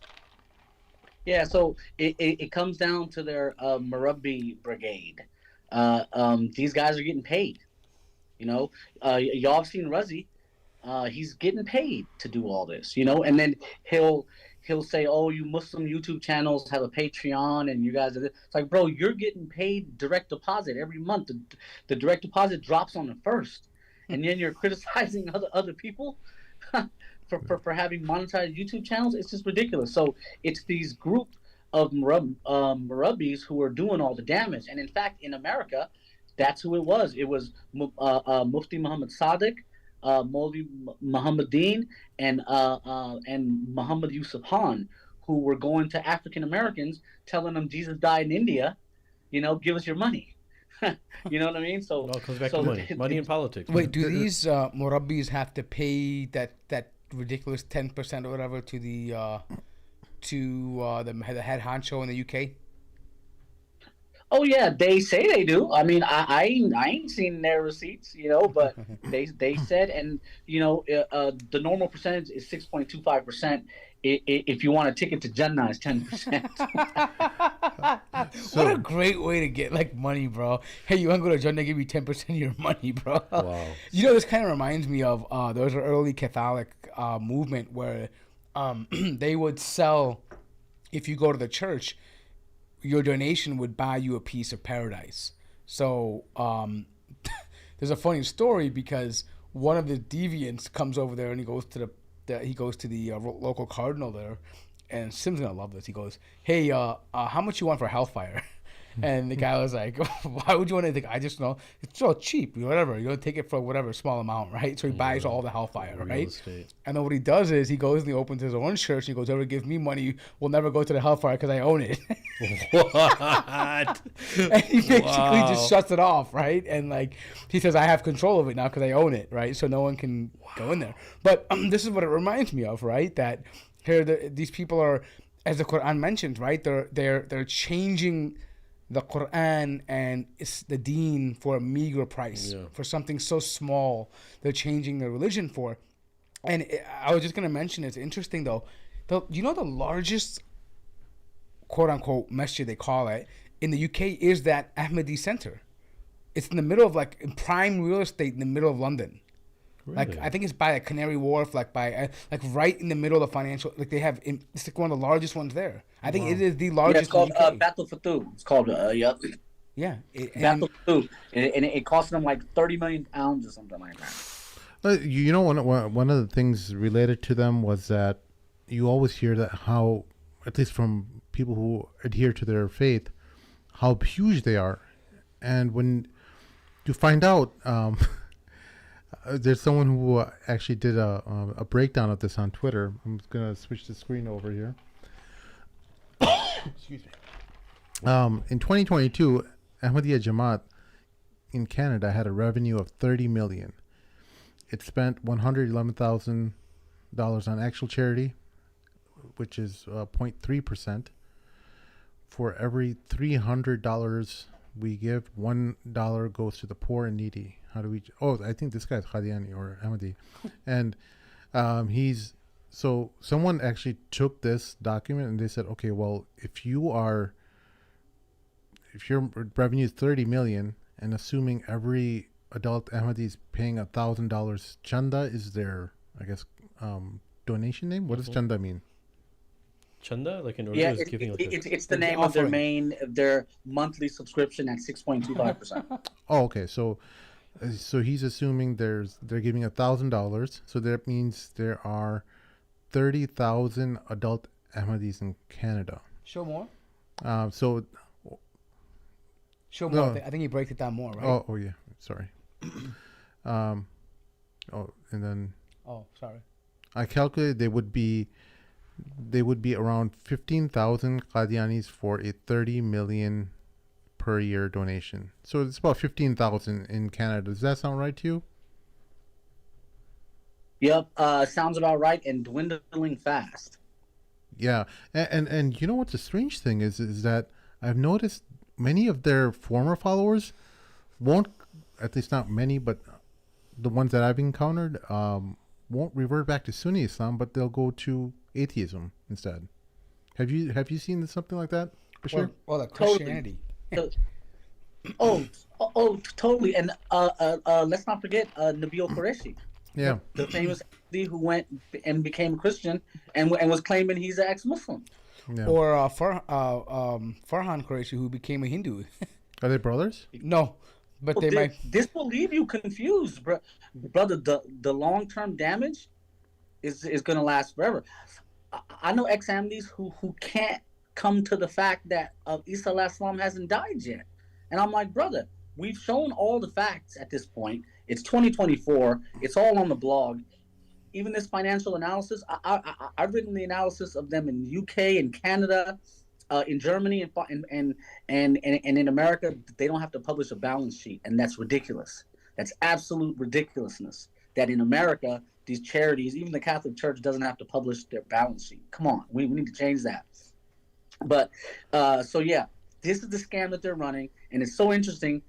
Yeah, so it comes down to their Murabbi brigade. These guys are getting paid. Y'all have seen Razi. He's getting paid to do all this, and then he'll say, "Oh, you Muslim YouTube channels have a Patreon, and you guys are." It's like, bro, you're getting paid direct deposit every month. The direct deposit drops on the first, and then you're criticizing other people for having monetized YouTube channels. It's just ridiculous. So it's these group of Murabbis who are doing all the damage, and in fact, in America, that's who it was. It was Mufti Muhammad Sadiq, Maulvi Muhammadin, and Muhammad Yusuf Khan, who were going to African Americans, telling them Jesus died in India. Give us your money. You know what I mean? So it all comes back to money and politics. Wait, do these Murabbis have to pay that ridiculous 10% or whatever to the head honcho in the UK? Oh yeah, they say they do. I mean, I ain't seen their receipts, but they said, and the normal percentage is 6.25%. If you want a ticket to Jannah, is 10%. What a great way to get money, bro. Hey, you want to go to Jannah? Give me 10% of your money, bro. Wow. This kind of reminds me of there was an early Catholic movement where they would sell, if you go to the church, your donation would buy you a piece of paradise. So there's a funny story because one of the deviants comes over there and he goes to the local cardinal there, and Sim's gonna love this. He goes, "Hey, how much you want for hellfire?" And the guy was like, why would you want anything? I just know it's so cheap, whatever. You'll take it for whatever small amount, right? So he buys all the hellfire, Real right? estate. And then what he does is he goes and he opens his own church. And he goes, whoever gives me money will never go to the hellfire because I own it. What? And he basically Wow. just shuts it off, right? And like he says, I have control of it now because I own it, right? So no one can go in there. But this is what it reminds me of, right? That here these people are, as the Quran mentions, right? They're changing the Quran and it's the deen for a meager price, for something so small. They're changing their religion for. And I was just gonna mention, it's interesting though. You know the largest quote unquote masjid, they call it, in the UK is that Ahmadi Center. It's in the middle of like in prime real estate in the middle of London. Really? Like I think it's by like Canary Wharf, like by like right in the middle of the financial. Like they have, it's like one of the largest ones there. I think it is the Yeah, largest. it's called in the UK. Battle for Thu. It's called yeah, Yeah, Battle for Thu, and it cost them like 30 million pounds or something like that. You know, one of the things related to them was that you always hear that how, at least from people who adhere to their faith, how huge they are. And when you find out, there's someone who actually did a breakdown of this on Twitter. I'm just going to switch the screen over here. Excuse me. In 2022, Ahmadiyya Jamaat in Canada had a revenue of $30 million. It spent $111,000 on actual charity, which is 0.3%. For every $300 we give, $1 goes to the poor and needy. How do we? Oh, I think this guy's Qadiani or Ahmadi, and so someone actually took this document and they said, okay, well, if your revenue is 30 million, and assuming every adult Ahmadi is paying $1,000, chanda is their, I guess, donation name. What does chanda mean? Chanda, like in Urdu, Yeah, is giving like it's the name of their monthly subscription at 6.25%. Oh, okay. So he's assuming they're giving $1,000. So that means there are 30,000 adult Ahmadis in Canada. Show more. So Show more. No. I think he breaks it down more, right? oh yeah. Sorry. And then Oh, sorry. I calculated they would be around 15,000 Qadianis for a 30 million per year donation. So it's about 15,000 in Canada. Does that sound right to you? Yep, sounds about right, and dwindling fast. Yeah. And you know what the strange thing is that I've noticed many of their former followers won't, at least not many, but the ones that I've encountered, won't revert back to Sunni Islam, but they'll go to atheism instead. Have you seen something like that, Bashir? Well, like Christianity. Totally. And let's not forget Nabil Qureshi, Yeah. the famous Ahmadi who went and became a Christian and was claiming he's an ex-Muslim. Yeah. Or Farhan Qureshi, who became a Hindu. Are they brothers? No, but they might. This will leave you confused, brother. The long-term damage is going to last forever. I know ex-Ahmadis who can't come to the fact that Isa alayhi salam hasn't died yet. And I'm like, brother, we've shown all the facts at this point. It's 2024. It's all on the blog. Even this financial analysis, I've written the analysis of them in UK and Canada, in Germany and in America. They don't have to publish a balance sheet, and that's ridiculous. That's absolute ridiculousness. That in America, these charities, even the Catholic Church, doesn't have to publish their balance sheet. Come on, we need to change that. But so yeah, this is the scam that they're running, and it's so interesting.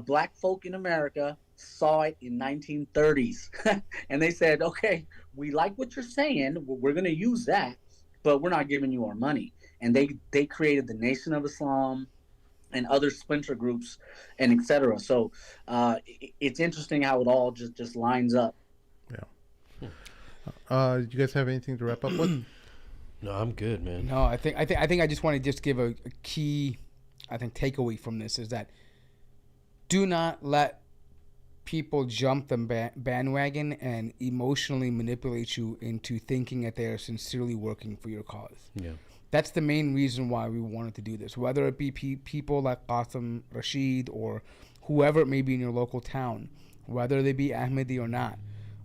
Black folk in America saw it in 1930s, and they said, "Okay, we like what you're saying. We're going to use that, but we're not giving you our money." And they created the Nation of Islam and other splinter groups, and etc. So it's interesting how it all just lines up. Yeah. Do you guys have anything to wrap up with? No, I'm good, man. No, I think I just want to just give a key, I think, takeaway from this is that do not let people jump the bandwagon and emotionally manipulate you into thinking that they are sincerely working for your cause. Yeah. That's the main reason why we wanted to do this. Whether it be people like Qasim Rashid or whoever it may be in your local town, whether they be Ahmedi or not,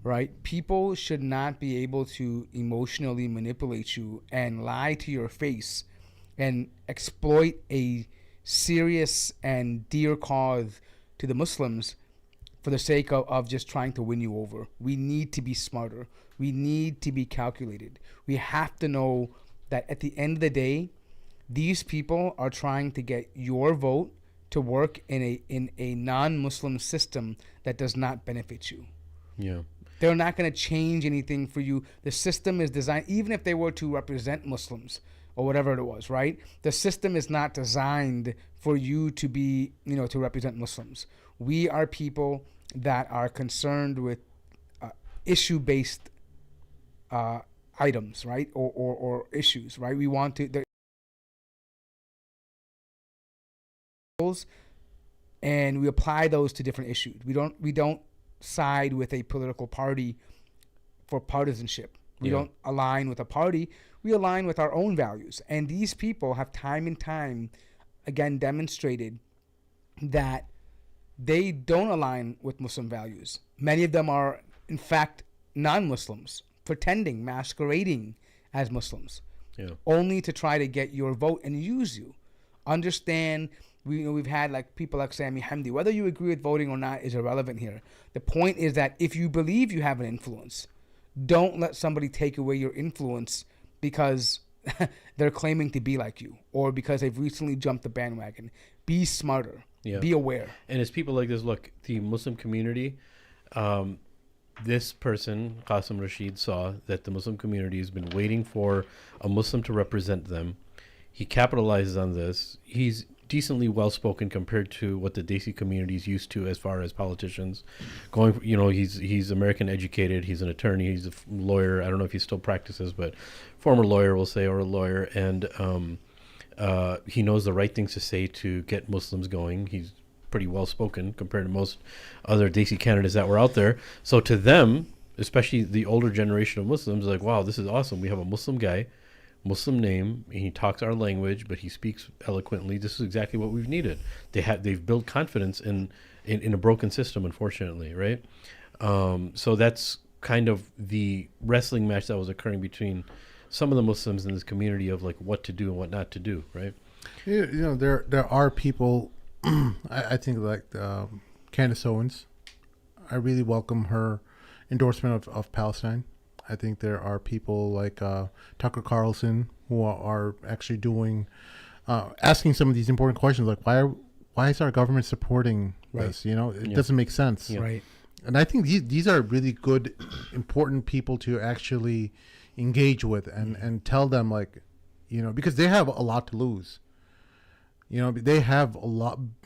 right? People should not be able to emotionally manipulate you and lie to your face and exploit a serious and dear cause to the Muslims for the sake of just trying to win you over. We need to be smarter. We need to be calculated. We have to know that at the end of the day, these people are trying to get your vote to work in a non-Muslim system that does not benefit you. Yeah. They're not going to change anything for you. The system is designed, even if they were to represent Muslims or whatever it was, right? The system is not designed for you to be, to represent Muslims. We are people that are concerned with issue-based items, right? Or issues, right? We want to... and we apply those to different issues. We don't side with a political party for partisanship. We don't align with a party. We align with our own values. And these people have time and time again demonstrated that they don't align with Muslim values. Many of them are, in fact, non-Muslims, pretending, masquerading as Muslims, only to try to get your vote and use you. Understand, we've had like people like Sami Hamdi. Whether you agree with voting or not is irrelevant here. The point is that if you believe you have an influence, don't let somebody take away your influence because they're claiming to be like you or because they've recently jumped the bandwagon. Be smarter. Yeah. Be aware. And it's people like this. Look, the Muslim community, this person, Qasim Rashid, saw that the Muslim community has been waiting for a Muslim to represent them. He capitalizes on this. He's decently well-spoken compared to what the Desi community is used to as far as politicians. He's American educated. He's an attorney. He's a lawyer. I don't know if he still practices, but former lawyer, we'll say, or a lawyer. And he knows the right things to say to get Muslims going. He's pretty well-spoken compared to most other Desi candidates that were out there. So to them, especially the older generation of Muslims, like, wow, this is awesome. We have a Muslim guy, Muslim name, and he talks our language, but he speaks eloquently. This is exactly what we've needed. They've built confidence in a broken system, unfortunately, right? So that's kind of the wrestling match that was occurring between some of the Muslims in this community of like what to do and what not to do, right? There are people. I think like Candace Owens. I really welcome her endorsement of Palestine. I think there are people like Tucker Carlson who are actually doing, asking some of these important questions, like why is our government supporting this? It doesn't make sense. Yeah. Right. And I think these are really good, important people to actually engage with and tell them, like, because they have a lot to lose. They have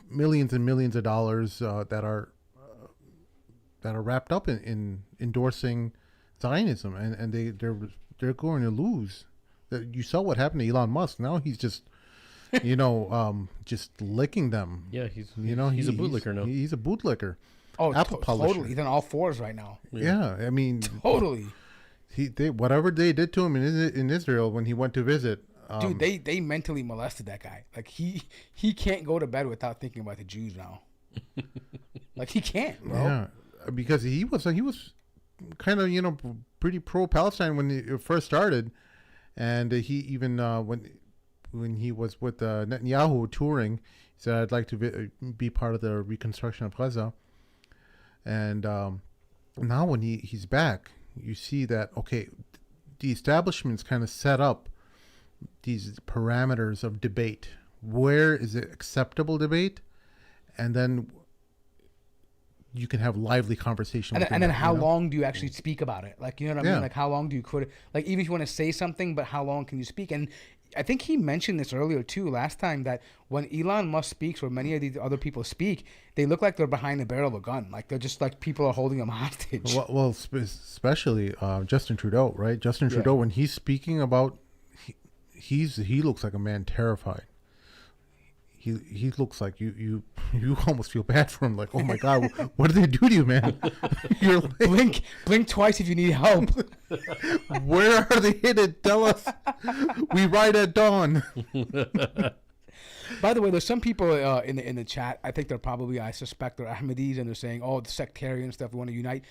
millions and millions of dollars that are wrapped up in endorsing Zionism, and they're going to lose. You saw what happened to Elon Musk. Now he's just, just licking them. Yeah, he's a bootlicker now. He's a bootlicker. Oh, Apple publisher. Totally. He's on all fours right now. Yeah, I mean, totally. Whatever they did to him in Israel when he went to visit. Dude, they mentally molested that guy. Like he can't go to bed without thinking about the Jews now. Like he can't, bro. Yeah, because he was kind of pretty pro Palestine when it first started, and he even when he was with Netanyahu touring, he said, "I'd like to be part of the reconstruction of Gaza." And now when he's back, you see that the establishment's kind of set up these parameters of debate. Where is it acceptable debate, and then you can have lively conversation. And then how long do you actually speak about it? Like, you know what I mean? Like, how long do you like, even if you want to say something, but how long can you speak? And I think he mentioned this earlier too, last time, that when Elon Musk speaks or many of these other people speak, they look like they're behind the barrel of a gun. Like they're just like people are holding them hostage. Well, especially Justin Trudeau, right? Justin Trudeau, when he's speaking about, he looks like a man terrified. he looks like you almost feel bad for him. Like, oh my God, what did they do to you, man? You're like, blink twice if you need help. where are they hidden? Tell us. We ride at dawn. By the way, there's some people in the chat. I think I suspect they're Ahmadis, and they're saying, "Oh, the sectarian stuff. We want to unite."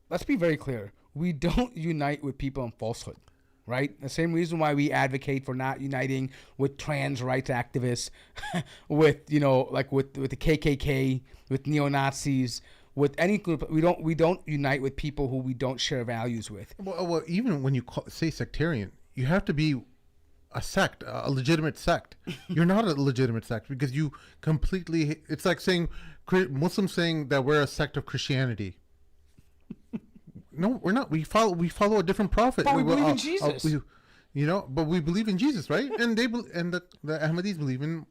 Let's be very clear. We don't unite with people in falsehood, right? The same reason why we advocate for not uniting with trans rights activists, with with the KKK, with neo-Nazis, with any group. We don't unite with people who we don't share values with. Well, even when you say sectarian, you have to be a sect, a legitimate sect. You're not a legitimate sect because you completely. It's like saying Muslims saying that we're a sect of Christianity. No, we're not. We follow a different prophet. But we believe in Jesus. But we believe in Jesus, right? And the Ahmadis believe in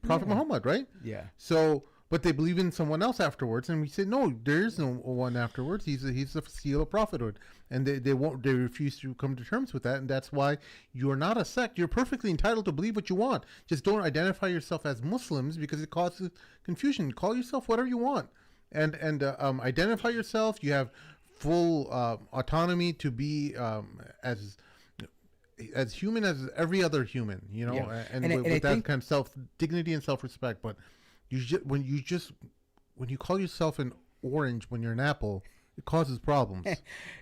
Prophet Muhammad, right? Yeah. So, but they believe in someone else afterwards, and we say no, there is no one afterwards. He's the seal of prophethood, and they refuse to come to terms with that, and that's why you're not a sect. You're perfectly entitled to believe what you want. Just don't identify yourself as Muslims because it causes confusion. Call yourself whatever you want, and identify yourself. You have full autonomy to be as human as every other human, and with that kind of self-dignity and self-respect. But when you call yourself an orange when you're an apple, it causes problems.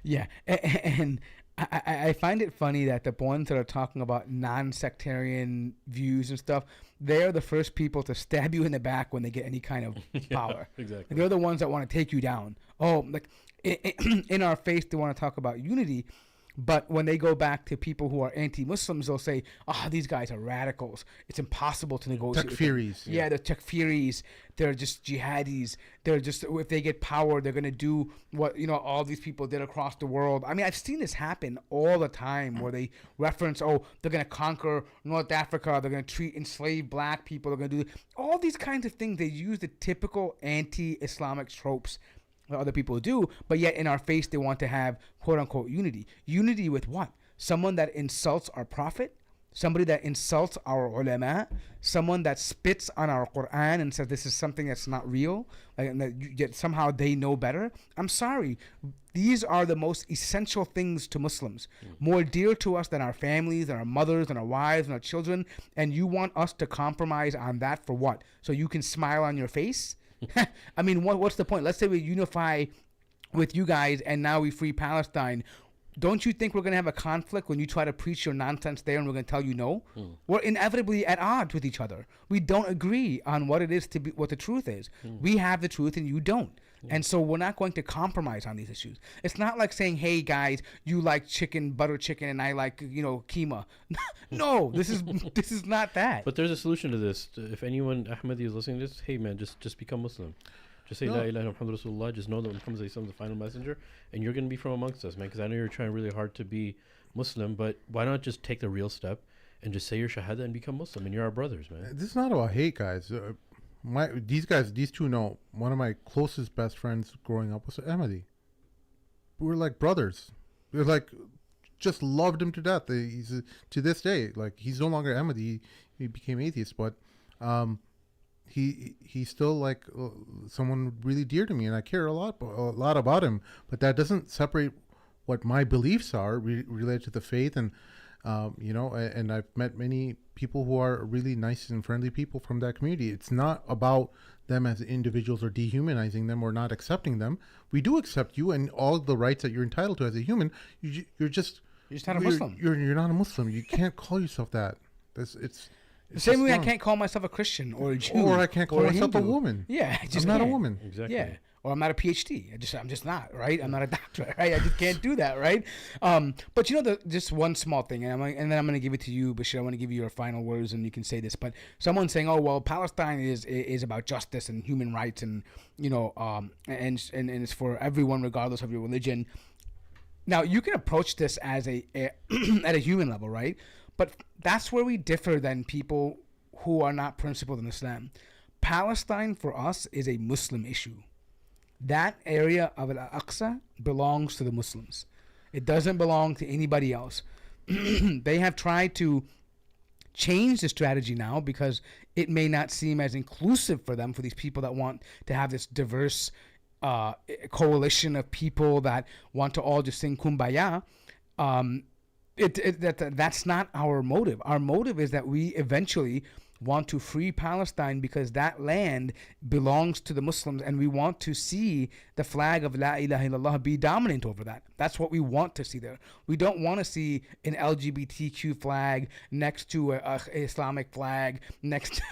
Yeah, and I find it funny that the ones that are talking about non-sectarian views and stuff, they're the first people to stab you in the back when they get any kind of power. Exactly. They're the ones that want to take you down. Oh, like in our face, they want to talk about unity. But when they go back to people who are anti-Muslims, they'll say, these guys are radicals. It's impossible to negotiate. Takfiris. Yeah, they're takfiris. They're just jihadis. They're just, if they get power, they're going to do what, all these people did across the world. I mean, I've seen this happen all the time where they reference, they're going to conquer North Africa. They're going to treat enslaved black people. They're going to do all these kinds of things. They use the typical anti-Islamic tropes other people do, but yet in our face they want to have quote-unquote unity. Unity with what? Someone that insults our prophet, somebody that insults our ulama, someone that spits on our Quran and says this is something that's not real, and that yet somehow they know better. I'm sorry. These are the most essential things to Muslims, more dear to us than our families and our mothers and our wives and our children, and you want us to compromise on that for what? So you can smile on your face? I mean, what's the point? Let's say we unify with you guys and now we free Palestine. Don't you think we're going to have a conflict when you try to preach your nonsense there and we're going to tell you no? We're inevitably at odds with each other. We don't agree on what it is to be, what the truth is. We have the truth and you don't. And so we're not going to compromise on these issues. It's not like saying, hey guys, you like butter chicken and I like, keema. No, this is not that. But there's a solution to this. If anyone Ahmadi is listening to this, hey man, just become Muslim. Just say La ilaha illallah Rasulullah. Just know that when it comes to Islam, the final messenger, and you're going to be from amongst us, man. Because I know you're trying really hard to be Muslim, but why not just take the real step and just say your shahada and become Muslim? And you're our brothers, man. This is not about hate, guys. These two know. One of my closest best friends growing up was Ahmadi. We were like brothers. We're like, just loved him to death. He's to this day, like he's no longer Ahmadi. He became atheist, but he's still like someone really dear to me, and I care a lot about him. But that doesn't separate what my beliefs are related to the faith, and and I've met many people who are really nice and friendly people from that community. It's not about them as individuals or dehumanizing them or not accepting them. We do accept you and all the rights that you're entitled to as a human. You're just not a Muslim. You're not a Muslim. You can't call yourself that. It's the same way I can't call myself a Christian or a Jew. Or I can't call myself a woman. Yeah, I'm not a woman. Exactly. Yeah. Or I'm not a PhD. I'm just not, right? I'm not a doctor, right? I just can't do that, right? But just one small thing, and then I'm going to give it to you, Bashir. I want to give you your final words, and you can say this. But someone's saying, "Oh, well, Palestine is about justice and human rights, and and it's for everyone, regardless of your religion." Now, you can approach this as at a human level, right? But that's where we differ than people who are not principled in Islam. Palestine for us is a Muslim issue. That area of Al-Aqsa belongs to the Muslims. It doesn't belong to anybody else. They have tried to change the strategy now because it may not seem as inclusive for them, for these people that want to have this diverse coalition of people that want to all just sing kumbaya. That's not our motive. Our motive is that we eventually want to free Palestine because that land belongs to the Muslims, and we want to see the flag of La ilaha illallah be dominant over that. That's what we want to see there. We don't want to see an LGBTQ flag next to a Islamic flag, next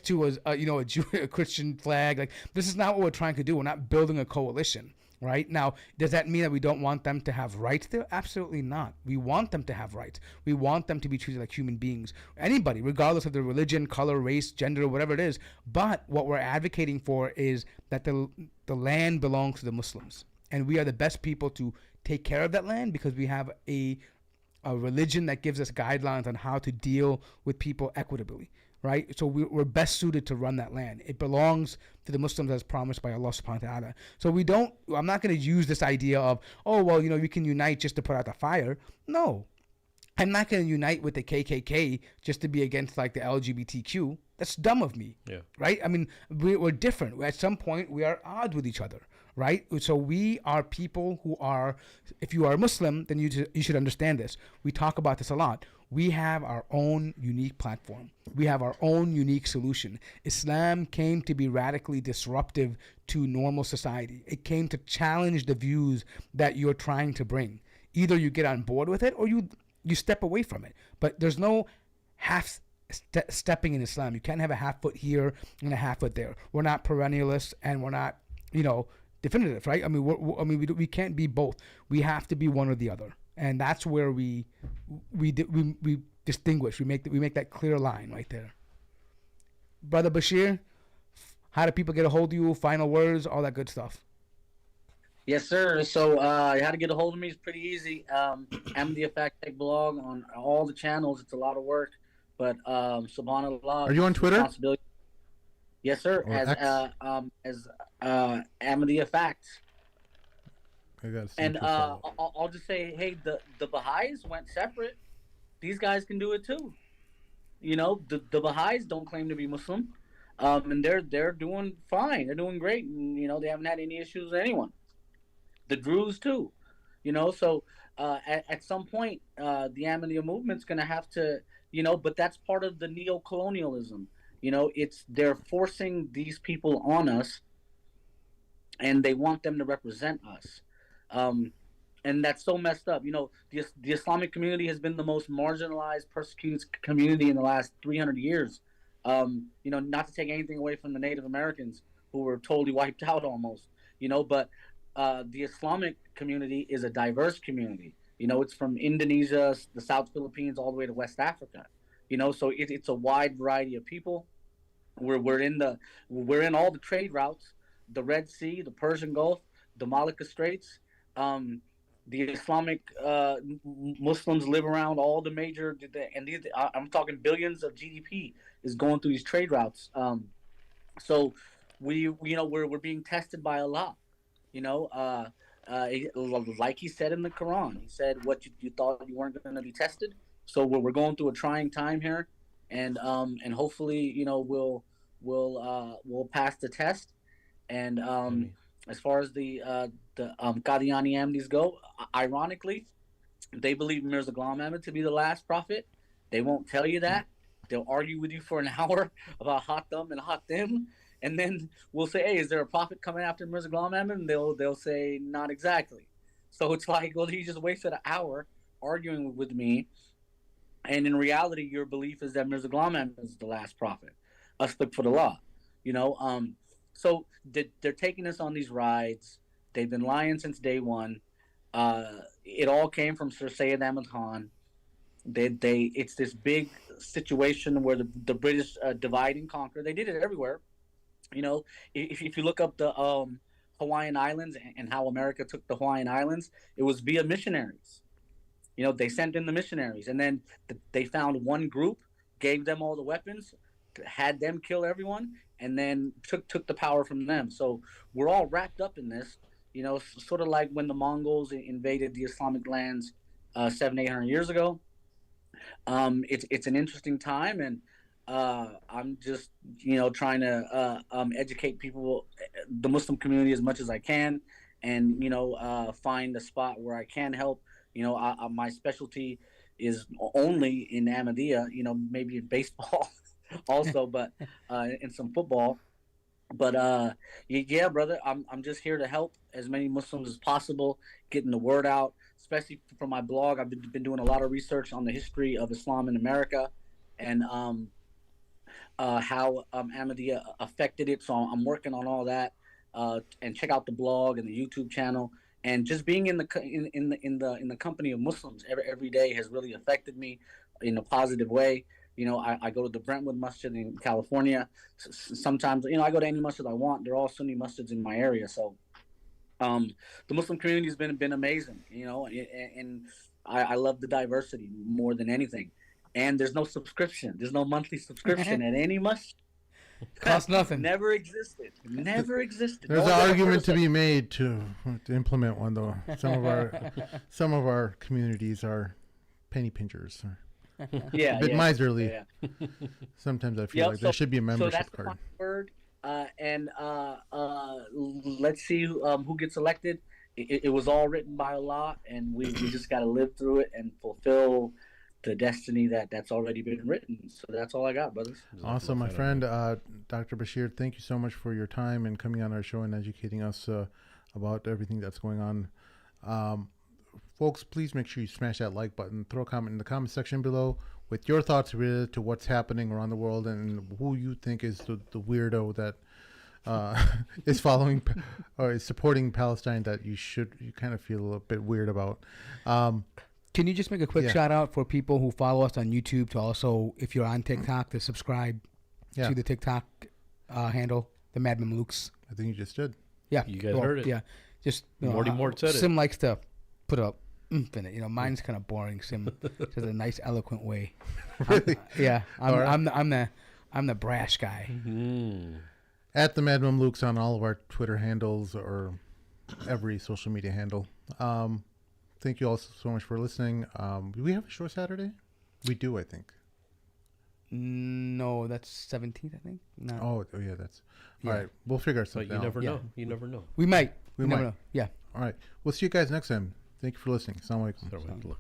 to a Christian flag. Like, this is not what we're trying to do. We're not building a coalition. Right? Now, does that mean that we don't want them to have rights there? Absolutely not. We want them to have rights. We want them to be treated like human beings. Anybody, regardless of their religion, color, race, gender, whatever it is. But what we're advocating for is that the land belongs to the Muslims. And we are the best people to take care of that land because we have a religion that gives us guidelines on how to deal with people equitably. Right? So we're best suited to run that land. It belongs to the Muslims as promised by Allah subhanahu wa ta'ala. So I'm not going to use this idea of, we can unite just to put out the fire. No. I'm not going to unite with the KKK just to be against like the LGBTQ. That's dumb of me. Yeah. Right? I mean, we're different. At some point, we are odd with each other. Right? So we are people who are, if you are a Muslim, then you should understand this. We talk about this a lot. We have our own unique platform. We have our own unique solution. Islam came to be radically disruptive to normal society. It came to challenge the views that you're trying to bring. Either you get on board with it or you step away from it. But there's no stepping in Islam. You can't have a half foot here and a half foot there. We're not perennialists and we're not, definitive, right? I mean, we can't be both. We have to be one or the other. And that's where we distinguish. We make that clear line right there. Brother Bashir, how do people get a hold of you? Final words, all that good stuff. Yes, sir. So how to get a hold of me is pretty easy. Ahmediyya Fact Check blog on all the channels. It's a lot of work, but subhanallah. Are you on Twitter? Yes, sir. Or as Ahmediyya Facts. And I'll just say, hey, the Baha'is went separate. These guys can do it too. The Baha'is don't claim to be Muslim, and they're doing fine. They're doing great, and they haven't had any issues with anyone. The Druze too, So at some point, the Ahmadiyya movement's gonna have to, but that's part of the neo-colonialism. They're forcing these people on us, and they want them to represent us. And that's so messed up. The Islamic community has been the most marginalized, persecuted community in the last 300 years. Not to take anything away from the Native Americans who were totally wiped out almost, but the Islamic community is a diverse community. It's from Indonesia, the South Philippines, all the way to West Africa. So it's a wide variety of people. We're in all the trade routes, the Red Sea, the Persian Gulf, the Malacca Straits. The Islamic Muslims live around all the major, I'm talking billions of GDP is going through these trade routes. So we're being tested by Allah. Like he said in the Quran, he said, "What you thought you weren't going to be tested." So we're going through a trying time here, and hopefully we'll pass the test. And as far as the Qadiani Ahmadis go, ironically, they believe Mirza Ghulam Ahmad to be the last prophet. They won't tell you that. They'll argue with you for an hour about Hatem and Hatim, and then we'll say, "Hey, is there a prophet coming after Mirza Ghulam Ahmad?" And they'll say, "Not exactly." So it's like, well, you just wasted an hour arguing with me, and in reality, your belief is that Mirza Ghulam Ahmad is the last prophet. Astaghfirullah, So they're taking us on these rides. They've been lying since day one. It all came from Sir Syed Ahmad Khan. It's this big situation where the British divide and conquer. They did it everywhere. If you look up the Hawaiian Islands and how America took the Hawaiian Islands, it was via missionaries. They sent in the missionaries, and then they found one group, gave them all the weapons, had them kill everyone, and then took the power from them. So we're all wrapped up in this, sort of like when the Mongols invaded the Islamic lands 700-800 years ago. It's an interesting time, and I'm just trying to educate people, the Muslim community, as much as I can, and find a spot where I can help. My specialty is only in Ahmediyya. Maybe in baseball also, but in some football. But yeah, brother, I'm just here to help as many Muslims as possible, getting the word out. Especially for my blog, I've been doing a lot of research on the history of Islam in America, and how Ahmadiyya affected it. So I'm working on all that. And check out the blog and the YouTube channel. And just being in the company of Muslims every day has really affected me in a positive way. I go to the Brentwood Masjid in California. Sometimes, I go to any masjid I want. They're all Sunni masjids in my area. So, the Muslim community has been amazing, and I love the diversity more than anything. And there's no subscription. There's no monthly subscription at any masjid. Costs nothing. Never existed. Never existed. There's No an one ever argument to said- be made to implement one, though. Some of our communities are penny pinchers. Yeah, A bit yeah, miserly. yeah. Sometimes I feel Yep, like there should be a So membership that's the card. final word. And let's see who gets elected. It was all written by Allah, and we just got to live through it and fulfill the destiny that's already been written. So that's all I got, brothers. Awesome, my friend, Dr. Bashir. Thank you so much for your time and coming on our show and educating us about everything that's going on. Folks, please make sure you smash that like button. Throw a comment in the comment section below with your thoughts related to what's happening around the world and who you think is the weirdo that is following or is supporting Palestine that you kind of feel a little bit weird about. Can you just make a quick shout out for people who follow us on YouTube to also, if you're on TikTok, to subscribe to the TikTok handle, the Mad Mamluks. I think you just did. Yeah, You guys heard it. Yeah, just Morty Mort said it. Sim likes to put a oomph in it. Mine's kind of boring. Sim says a nice, eloquent way. Really? I'm the brash guy. At the Mad Mamluks on all of our Twitter handles or every social media handle. Thank you all so much for listening. Do we have a show Saturday? We do, I think. No, that's 17th, I think. No. Oh yeah, that's all right. We'll figure But something you out. never know. You never know. We might. We You never might. know. Yeah. All right. We'll see you guys next time. Thank you for listening. Assalamu alaikum. Assalamu alaikum.